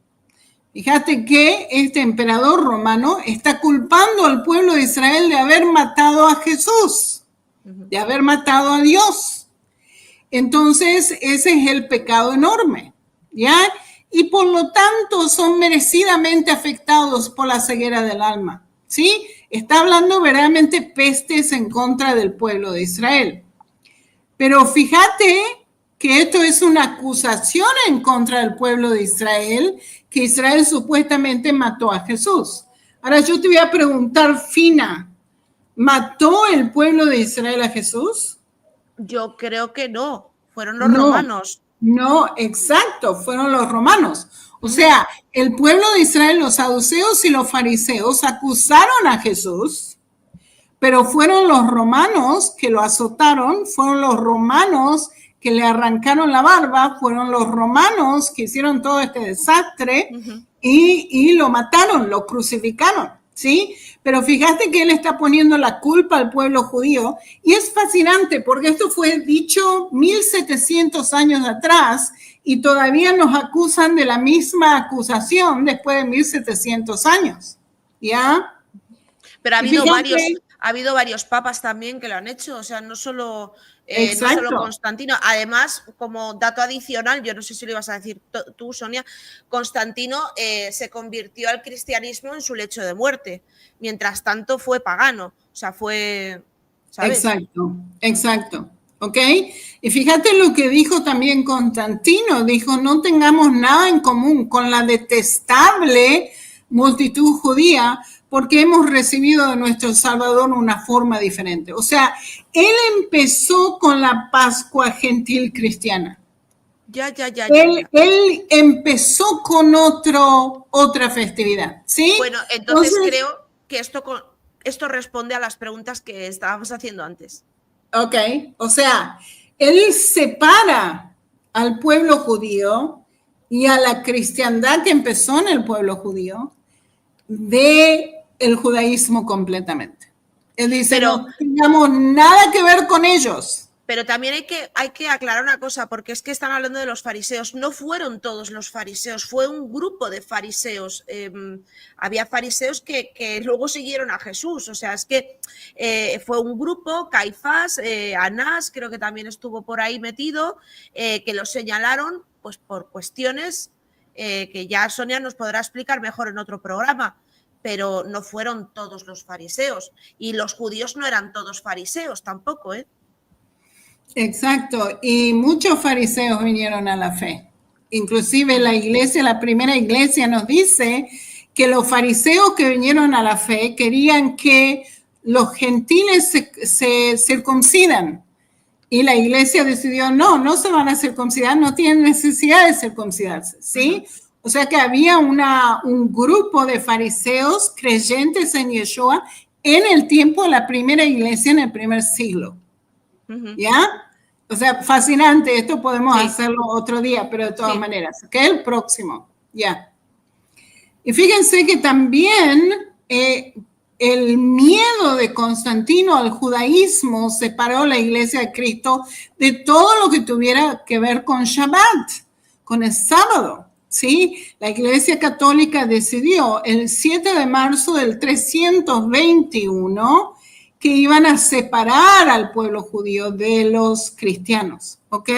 Fíjate que este emperador romano está culpando al pueblo de Israel de haber matado a Jesús, de haber matado a Dios. Entonces, ese es el pecado enorme, ¿ya? Y por lo tanto son merecidamente afectados por la ceguera del alma, ¿sí? Está hablando verdaderamente pestes en contra del pueblo de Israel. Pero fíjate que esto es una acusación en contra del pueblo de Israel, que Israel supuestamente mató a Jesús. Ahora yo te voy a preguntar, Fina, ¿mató el pueblo de Israel a Jesús? Yo creo que no, fueron los romanos. No, exacto, fueron los romanos. O sea, el pueblo de Israel, los saduceos y los fariseos acusaron a Jesús, pero fueron los romanos que lo azotaron, fueron los romanos que le arrancaron la barba, fueron los romanos que hicieron todo este desastre y lo mataron, lo crucificaron, ¿sí? Pero fíjate que él está poniendo la culpa al pueblo judío y es fascinante porque esto fue dicho 1700 años atrás y todavía nos acusan de la misma acusación después de 1700 años, ¿ya? Pero ha habido varios papas también que lo han hecho, o sea, no solo Constantino. Además, como dato adicional, yo no sé si lo ibas a decir tú, Sonia, Constantino se convirtió al cristianismo en su lecho de muerte. Mientras tanto fue pagano, o sea, fue... ¿sabes? Exacto. ¿Ok? Y fíjate lo que dijo también Constantino. Dijo, no tengamos nada en común con la detestable multitud judía porque hemos recibido de nuestro Salvador una forma diferente. O sea, él empezó con la Pascua gentil cristiana. Él empezó con otra festividad, ¿sí? Bueno, entonces creo que esto responde a las preguntas que estábamos haciendo antes. Ok, o sea, él separa al pueblo judío y a la cristiandad que empezó en el pueblo judío de el judaísmo completamente. Él dice, no tengamos nada que ver con ellos. Pero también hay que aclarar una cosa, porque es que están hablando de los fariseos. No fueron todos los fariseos, fue un grupo de fariseos. Había fariseos que luego siguieron a Jesús. O sea, es que fue un grupo, Caifás, Anás, creo que también estuvo por ahí metido, que los señalaron pues por cuestiones que ya Sonia nos podrá explicar mejor en otro programa. Pero no fueron todos los fariseos. Y los judíos no eran todos fariseos tampoco, ¿eh? Exacto, y muchos fariseos vinieron a la fe. Inclusive la primera iglesia nos dice que los fariseos que vinieron a la fe querían que los gentiles se circuncidan Y la iglesia decidió, no se van a circuncidar, no tienen necesidad de circuncidarse, ¿sí? O sea que había un grupo de fariseos creyentes en Yeshua en el tiempo de la primera iglesia en el primer siglo, ¿ya? O sea, fascinante, esto podemos hacerlo otro día, pero de todas maneras, ¿ok? El próximo, ya. Y fíjense que también el miedo de Constantino al judaísmo separó la iglesia de Cristo de todo lo que tuviera que ver con Shabbat, con el sábado, ¿sí? La iglesia católica decidió el 7 de marzo del 321 que iban a separar al pueblo judío de los cristianos, ¿ok?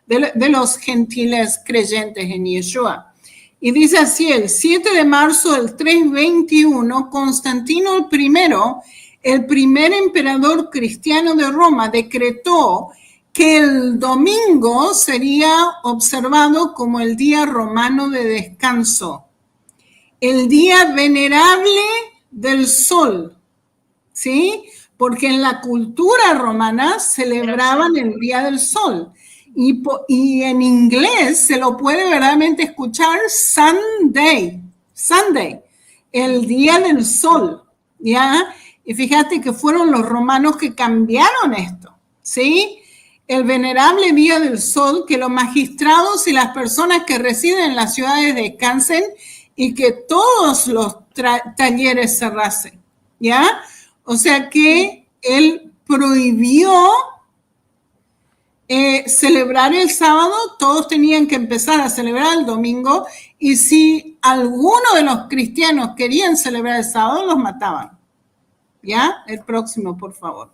De los gentiles creyentes en Yeshua. Y dice así, el 7 de marzo del 321, Constantino I, el primer emperador cristiano de Roma, decretó que el domingo sería observado como el día romano de descanso, el día venerable del sol, ¿sí? Porque en la cultura romana celebraban el día del sol. Y en inglés se lo puede verdaderamente escuchar Sunday, el día del sol, ¿ya? Y fíjate que fueron los romanos que cambiaron esto, ¿sí? El venerable día del sol, que los magistrados y las personas que residen en las ciudades descansen y que todos los talleres cerrasen, ¿ya? O sea que él prohibió celebrar el sábado, todos tenían que empezar a celebrar el domingo, y si alguno de los cristianos querían celebrar el sábado, los mataban. ¿Ya? El próximo, por favor.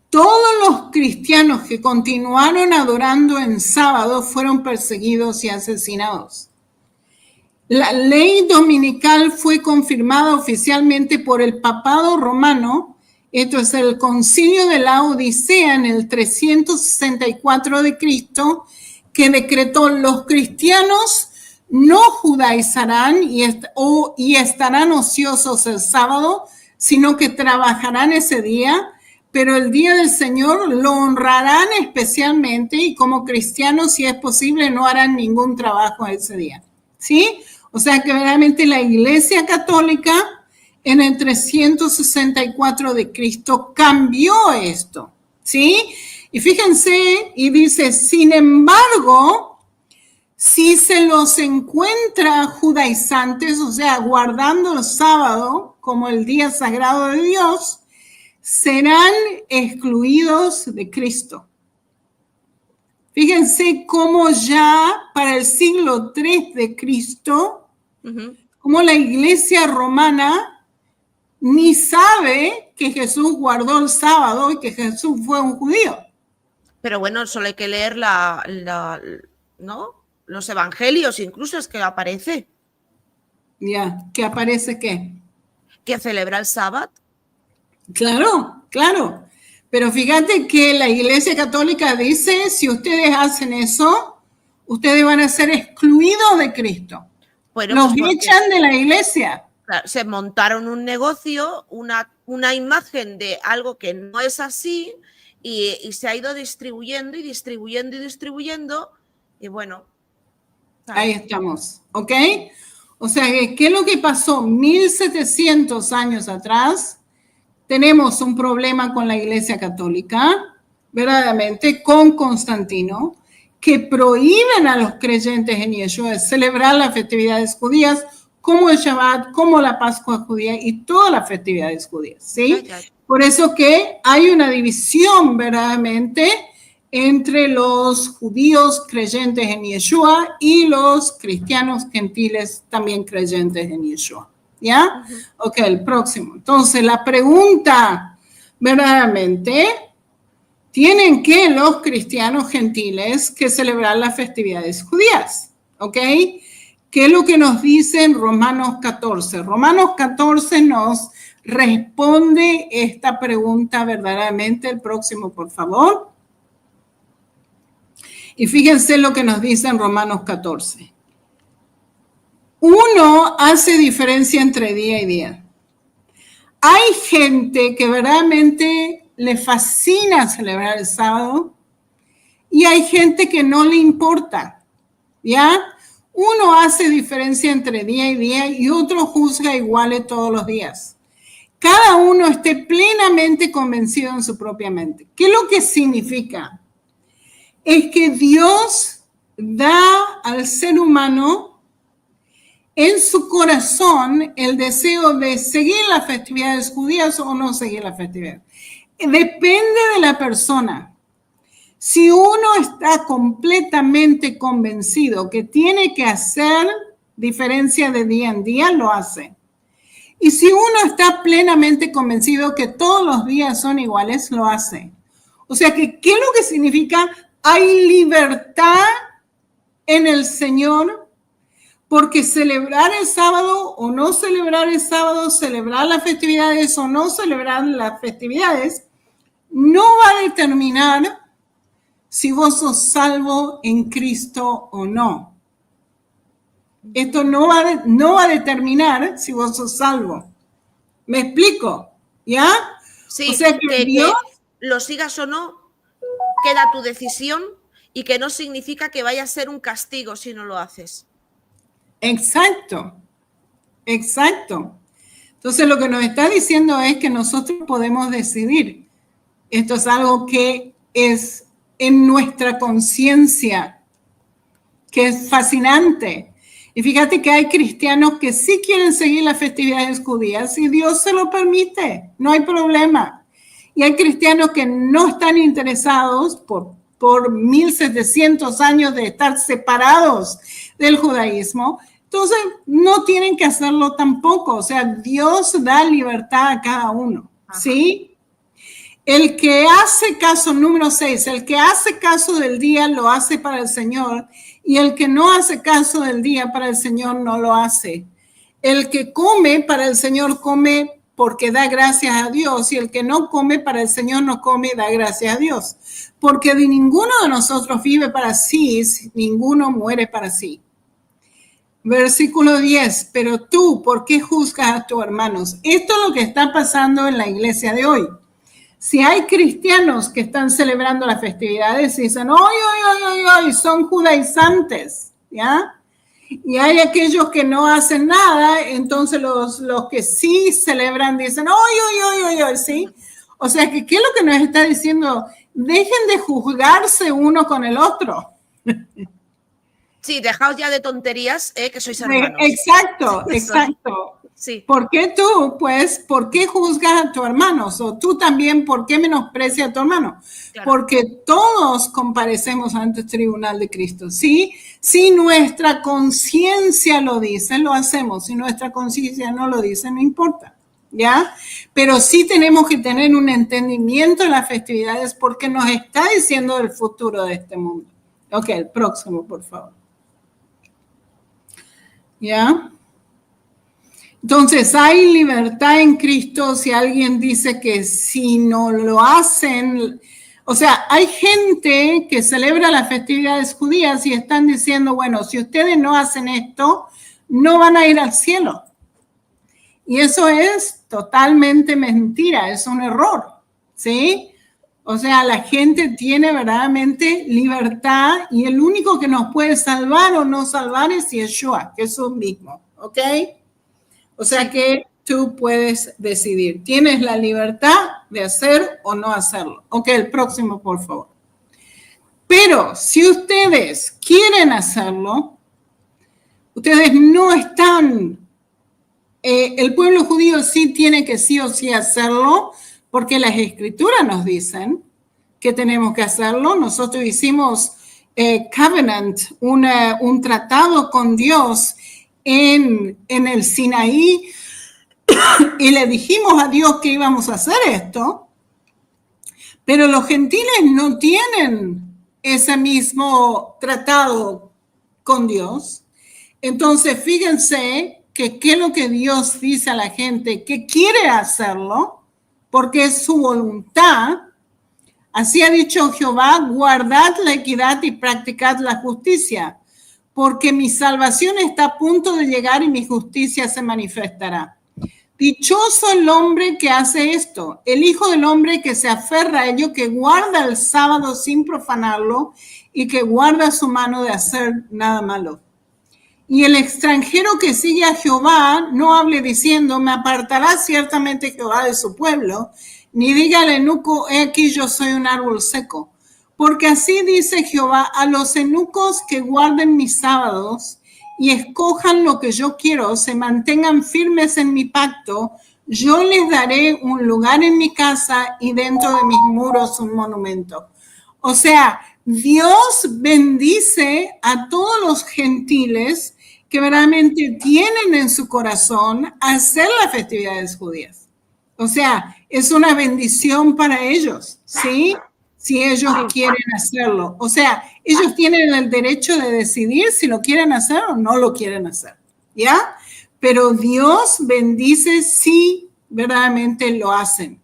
Todos los cristianos que continuaron adorando en sábado fueron perseguidos y asesinados. La ley dominical fue confirmada oficialmente por el papado romano. Esto es el concilio de la Odisea en el 364 de Cristo, que decretó: los cristianos no judaizarán y estarán ociosos el sábado, sino que trabajarán ese día, pero el día del Señor lo honrarán especialmente, y como cristianos, si es posible, no harán ningún trabajo ese día. ¿Sí? O sea que realmente la Iglesia Católica en el 364 de Cristo cambió esto, ¿sí? Y fíjense, y dice, sin embargo, si se los encuentra judaizantes, o sea, guardando el sábado como el día sagrado de Dios, serán excluidos de Cristo. Fíjense cómo ya para el siglo III de Cristo, como la Iglesia romana ni sabe que Jesús guardó el sábado y que Jesús fue un judío. Pero bueno, solo hay que leer ¿no? Los evangelios, incluso es que aparece. Ya, ¿que aparece qué? Que celebra el sábado. Claro, claro. Pero fíjate que la Iglesia Católica dice, si ustedes hacen eso, ustedes van a ser excluidos de Cristo. Bueno, los pues echan de la Iglesia. Se montaron un negocio, una imagen de algo que no es así, y se ha ido distribuyendo y distribuyendo y distribuyendo, y bueno. Ahí estamos, ¿ok? O sea, ¿qué es lo que pasó? 1700 años atrás, tenemos un problema con la Iglesia Católica, verdaderamente, con Constantino, que prohíben a los creyentes en Yeshua celebrar las festividades judías, como el Shabbat, como la Pascua judía y todas las festividades judías, ¿sí? Por eso que hay una división verdaderamente entre los judíos creyentes en Yeshua y los cristianos gentiles también creyentes en Yeshua, ¿ya? Ok, el próximo. Entonces, la pregunta verdaderamente, ¿tienen que los cristianos gentiles que celebrar las festividades judías? ¿Ok? ¿Qué es lo que nos dice en Romanos 14? Romanos 14 nos responde esta pregunta verdaderamente. El próximo, por favor. Y fíjense lo que nos dice en Romanos 14. Uno hace diferencia entre día y día. Hay gente que verdaderamente le fascina celebrar el sábado y hay gente que no le importa, ¿ya? Uno hace diferencia entre día y día y otro juzga iguales todos los días. Cada uno esté plenamente convencido en su propia mente. ¿Qué es lo que significa? Es que Dios da al ser humano en su corazón el deseo de seguir las festividades judías o no seguir las festividades. Depende de la persona. Si uno está completamente convencido que tiene que hacer diferencia de día en día, lo hace. Y si uno está plenamente convencido que todos los días son iguales, lo hace. O sea, que ¿qué es lo que significa? Hay libertad en el Señor, porque celebrar el sábado o no celebrar el sábado, celebrar las festividades o no celebrar las festividades, no va a determinar si vos sos salvo en Cristo o no. Esto no va a determinar si vos sos salvo. ¿Me explico? ¿Ya? Sí, o sea que Dios... que lo sigas o no, queda tu decisión y que no significa que vaya a ser un castigo si no lo haces. Exacto. Entonces lo que nos está diciendo es que nosotros podemos decidir. Esto es algo que es en nuestra conciencia, que es fascinante. Y fíjate que hay cristianos que sí quieren seguir las festividades judías y Dios se lo permite, no hay problema. Y hay cristianos que no están interesados por 1700 años de estar separados del judaísmo, entonces no tienen que hacerlo tampoco. O sea, Dios da libertad a cada uno, ¿sí? El que hace caso, número 6, el que hace caso del día lo hace para el Señor y el que no hace caso del día para el Señor no lo hace. El que come para el Señor come porque da gracias a Dios y el que no come para el Señor no come y da gracias a Dios. Porque de ninguno de nosotros vive para sí, ninguno muere para sí. Versículo 10, pero tú, ¿por qué juzgas a tus hermanos? Esto es lo que está pasando en la iglesia de hoy. Si hay cristianos que están celebrando las festividades y dicen, ¡ay! Son judaizantes, ¿ya? Y hay aquellos que no hacen nada, entonces los que sí celebran dicen, ¡ay! ¿Sí? O sea, ¿qué es lo que nos está diciendo? Dejen de juzgarse uno con el otro. Sí, dejaos ya de tonterías, que sois hermanos. Exacto. Sí. ¿Por qué tú, pues, por qué juzgas a tu hermano? O tú también, ¿por qué menosprecias a tu hermano? Claro. Porque todos comparecemos ante el tribunal de Cristo. ¿Sí? Si nuestra conciencia lo dice, lo hacemos. Si nuestra conciencia no lo dice, no importa. ¿Ya? Pero sí tenemos que tener un entendimiento de las festividades porque nos está diciendo el futuro de este mundo. Ok, el próximo, por favor. ¿Ya? Entonces, hay libertad en Cristo si alguien dice que si no lo hacen, o sea, hay gente que celebra las festividades judías y están diciendo, bueno, si ustedes no hacen esto, no van a ir al cielo. Y eso es totalmente mentira, es un error, ¿sí? O sea, la gente tiene verdaderamente libertad y el único que nos puede salvar o no salvar es Yeshua, que es un mismo, ¿ok? O sea que tú puedes decidir. Tienes la libertad de hacer o no hacerlo. Ok, el próximo, por favor. Pero si ustedes quieren hacerlo, ustedes no están... el pueblo judío sí tiene que sí o sí hacerlo, porque las escrituras nos dicen que tenemos que hacerlo. Nosotros hicimos covenant, un tratado con Dios en el Sinaí y le dijimos a Dios que íbamos a hacer esto, pero los gentiles no tienen ese mismo tratado con Dios. Entonces, fíjense que qué es lo que Dios dice a la gente que quiere hacerlo, porque es su voluntad. Así ha dicho Jehová, guardad la equidad y practicad la justicia, porque mi salvación está a punto de llegar y mi justicia se manifestará. Dichoso el hombre que hace esto, el hijo del hombre que se aferra a ello, que guarda el sábado sin profanarlo y que guarda su mano de hacer nada malo. Y el extranjero que sigue a Jehová no hable diciendo, me apartará ciertamente Jehová de su pueblo, ni diga al eunuco, he aquí yo soy un árbol seco. Porque así dice Jehová, a los eunucos que guarden mis sábados y escojan lo que yo quiero, se mantengan firmes en mi pacto, yo les daré un lugar en mi casa y dentro de mis muros un monumento. O sea, Dios bendice a todos los gentiles que verdaderamente tienen en su corazón hacer las festividades judías. O sea, es una bendición para ellos, ¿sí? Si ellos quieren hacerlo. O sea, ellos tienen el derecho de decidir si lo quieren hacer o no lo quieren hacer, ¿ya? Pero Dios bendice si verdaderamente lo hacen.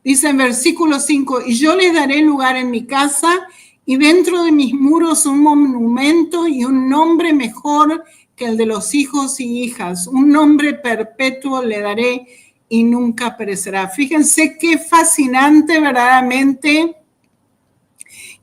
Dice en versículo 5, y yo les daré lugar en mi casa y dentro de mis muros un monumento y un nombre mejor que el de los hijos y hijas. Un nombre perpetuo le daré y nunca perecerá. Fíjense qué fascinante verdaderamente.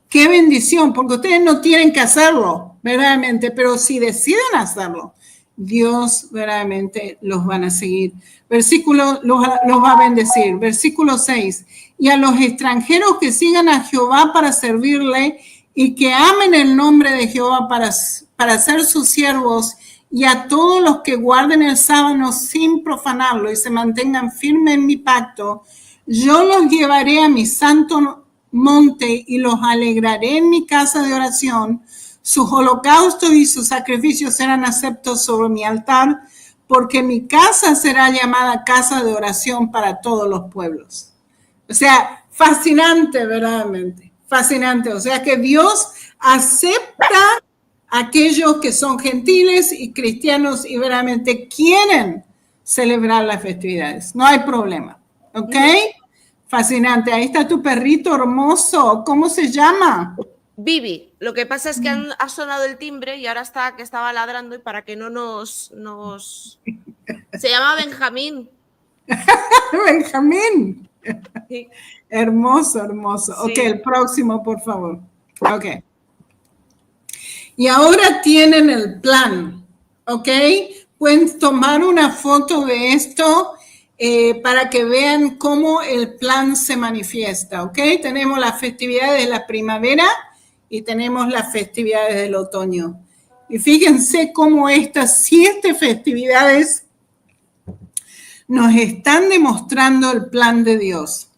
Qué bendición, porque ustedes no tienen que hacerlo, verdaderamente, pero si deciden hacerlo, Dios verdaderamente los van a seguir. Versículo, los va a bendecir. Versículo 6. Y a los extranjeros que sigan a Jehová para servirle y que amen el nombre de Jehová para ser sus siervos, y a todos los que guarden el sábado sin profanarlo y se mantengan firmes en mi pacto, yo los llevaré a mi santo monte y los alegraré en mi casa de oración. Sus holocaustos y sus sacrificios serán aceptos sobre mi altar, porque mi casa será llamada casa de oración para todos los pueblos. O sea, fascinante, verdaderamente, fascinante. O sea que Dios acepta a aquellos que son gentiles y cristianos y verdaderamente quieren celebrar las festividades. No hay problema, ¿ok? Fascinante. Ahí está tu perrito hermoso. ¿Cómo se llama? Bibi. Lo que pasa es que ha sonado el timbre y ahora está que estaba ladrando y para que no nos... Se llama Benjamín. Benjamín. Sí. Hermoso, hermoso. Sí. Ok, el próximo, por favor. Ok. Y ahora tienen el plan, ¿ok? Pueden tomar una foto de esto para que vean cómo el plan se manifiesta, ¿ok? Tenemos las festividades de la primavera y tenemos las festividades del otoño. Y fíjense cómo estas 7 festividades nos están demostrando el plan de Dios.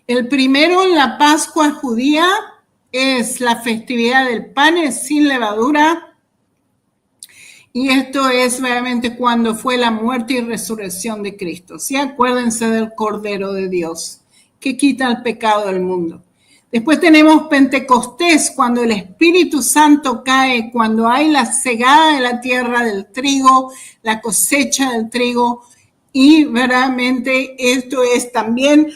El primero, la Pascua judía, es la festividad del pan sin levadura. Y esto es realmente cuando fue la muerte y resurrección de Cristo. ¿Sí? Acuérdense del Cordero de Dios, que quita el pecado del mundo. Después tenemos Pentecostés, cuando el Espíritu Santo cae, cuando hay la segada de la tierra del trigo, la cosecha del trigo. Y verdaderamente esto es también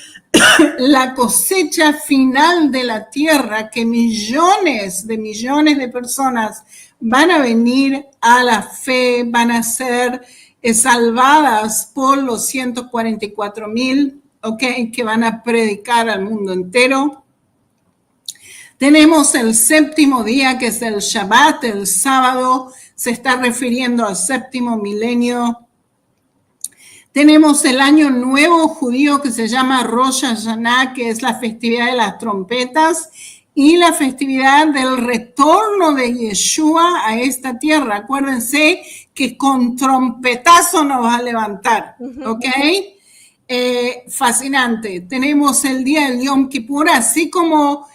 la cosecha final de la tierra, que millones de personas van a venir a la fe, van a ser salvadas por los 144,000, ¿ok? Que van a predicar al mundo entero. Tenemos el séptimo día, que es el Shabbat, el sábado, se está refiriendo al séptimo milenio. Tenemos el año nuevo judío que se llama Rosh Hashanah, que es la festividad de las trompetas y la festividad del retorno de Yeshua a esta tierra. Acuérdense que con trompetazo nos va a levantar, ¿ok? Fascinante. Tenemos el día del Yom Kippur, así como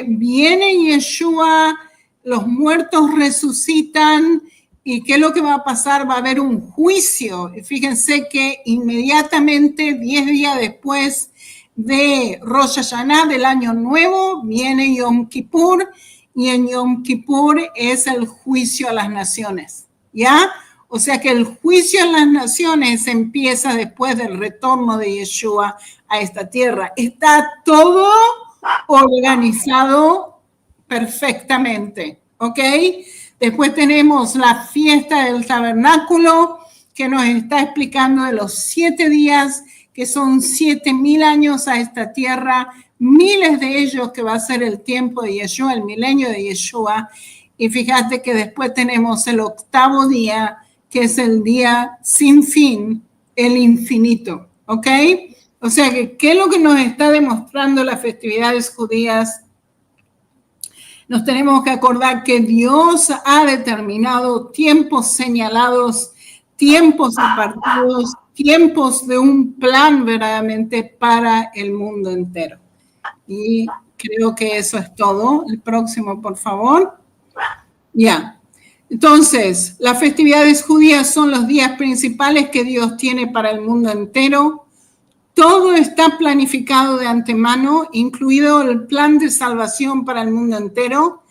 viene Yeshua, los muertos resucitan. ¿Y qué es lo que va a pasar? Va a haber un juicio. Fíjense que inmediatamente, 10 días después de Rosh Hashanah, del año nuevo, viene Yom Kippur, y en Yom Kippur es el juicio a las naciones, ¿ya? O sea que el juicio a las naciones empieza después del retorno de Yeshua a esta tierra. Está todo organizado perfectamente, ¿ok? Después tenemos la fiesta del tabernáculo, que nos está explicando de los 7 días, que son 7,000 años a esta tierra, miles de ellos que va a ser el tiempo de Yeshua, el milenio de Yeshua. Y fíjate que después tenemos el 8º día, que es el día sin fin, el infinito, ¿ok? O sea, que ¿qué es lo que nos está demostrando las festividades judías? Nos tenemos que acordar que Dios ha determinado tiempos señalados, tiempos apartados, tiempos de un plan verdaderamente para el mundo entero. Y creo que eso es todo. El próximo, por favor. Ya. Entonces, las festividades judías son los días principales que Dios tiene para el mundo entero. Todo está planificado de antemano, incluido el plan de salvación para el mundo entero.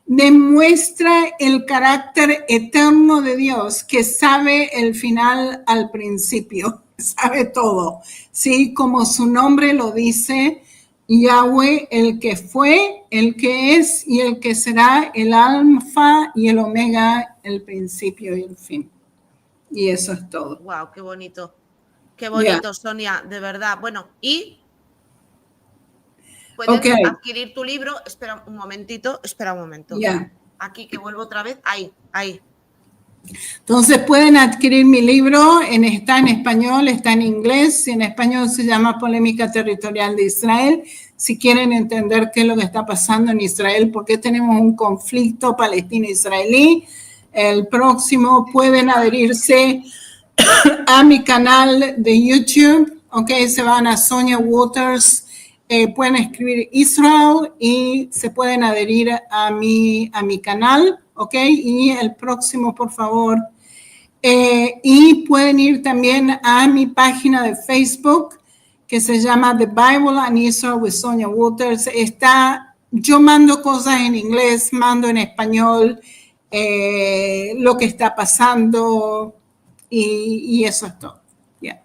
Demuestra el carácter eterno de Dios, que sabe el final al principio, sabe todo, ¿sí? Como su nombre lo dice, Yahweh, el que fue, el que es y el que será, el alfa y el omega, el principio y el fin. Y eso es todo. Wow, qué bonito. Qué bonito, Sonia, de verdad. Bueno, y pueden adquirir tu libro. Espera un momentito. Aquí que vuelvo otra vez. Ahí. Entonces pueden adquirir mi libro, está en español, está en inglés. En español se llama Polémica Territorial de Israel. Si quieren entender qué es lo que está pasando en Israel, por qué tenemos un conflicto palestino-israelí. El próximo pueden adherirse a mi canal de YouTube, ok, se van a Sonia Waters, pueden escribir Israel y se pueden adherir a mi canal, ok, y el próximo, por favor, y pueden ir también a mi página de Facebook, que se llama The Bible and Israel with Sonia Waters. Yo mando cosas en inglés, mando en español, lo que está pasando, y eso es todo. Yeah.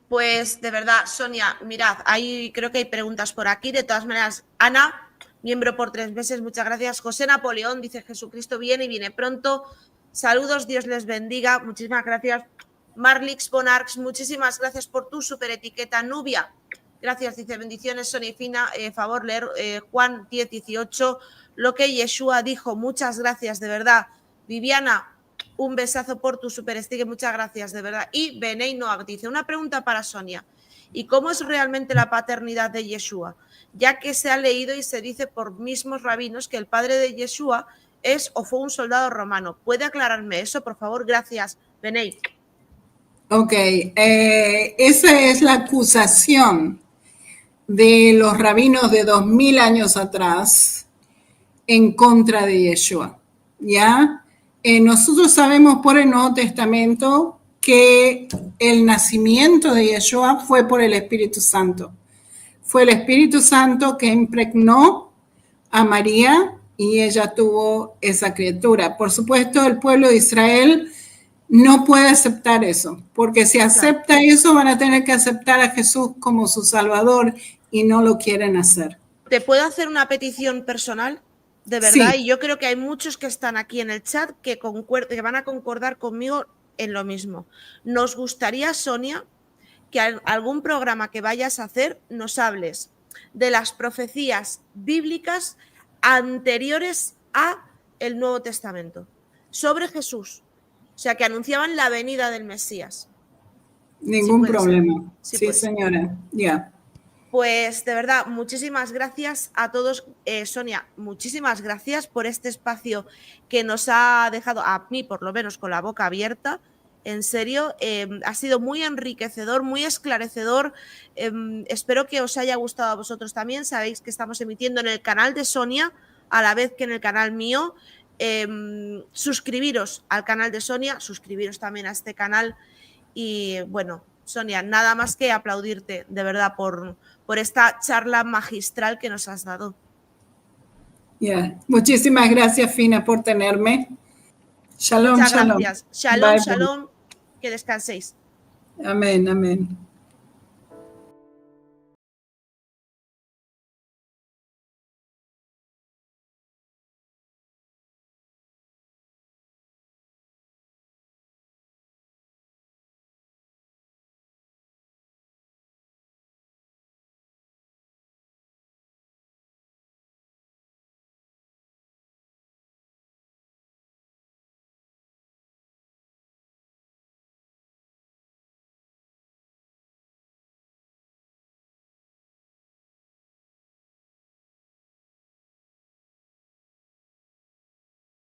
Pues de verdad, Sonia, mirad, creo que hay preguntas por aquí. De todas maneras, Ana, miembro por 3 meses, muchas gracias. José Napoleón dice: Jesucristo viene y viene pronto. Saludos, Dios les bendiga. Muchísimas gracias. Marlix Bonarx, muchísimas gracias por tu super etiqueta. Nubia, gracias, dice: bendiciones, Sonia y Fina. Favor leer Juan 10:18, lo que Yeshua dijo. Muchas gracias, de verdad. Viviana, un besazo por tu super sticker, muchas gracias, de verdad. Y Benei Noak dice: una pregunta para Sonia. ¿Y cómo es realmente la paternidad de Yeshua? Ya que se ha leído y se dice por mismos rabinos que el padre de Yeshua es o fue un soldado romano. ¿Puede aclararme eso, por favor? Gracias, Benei. Ok, esa es la acusación de los rabinos de 2000 años atrás en contra de Yeshua, ¿ya? Nosotros sabemos por el Nuevo Testamento que el nacimiento de Yeshua fue por el Espíritu Santo. Fue el Espíritu Santo que impregnó a María y ella tuvo esa criatura. Por supuesto, el pueblo de Israel no puede aceptar eso, porque si acepta eso van a tener que aceptar a Jesús como su Salvador y no lo quieren hacer. ¿Te puedo hacer una petición personal? De verdad, sí. Y yo creo que hay muchos que están aquí en el chat que van a concordar conmigo en lo mismo. Nos gustaría, Sonia, que algún programa que vayas a hacer nos hables de las profecías bíblicas anteriores a el Nuevo Testamento sobre Jesús, o sea, que anunciaban la venida del Mesías. Ningún problema. Sí, señora. Ya. Pues de verdad, muchísimas gracias a todos. Sonia, muchísimas gracias por este espacio que nos ha dejado, a mí por lo menos, con la boca abierta. En serio, ha sido muy enriquecedor, muy esclarecedor. Espero que os haya gustado a vosotros también. Sabéis que estamos emitiendo en el canal de Sonia, a la vez que en el canal mío. Suscribiros al canal de Sonia, suscribiros también a este canal. Y bueno, Sonia, nada más que aplaudirte, de verdad, por esta charla magistral que nos has dado. Muchísimas gracias, Fina, por tenerme. Shalom, Muchas shalom. Gracias. Shalom, bye, shalom. Que descanséis. Amén, amén.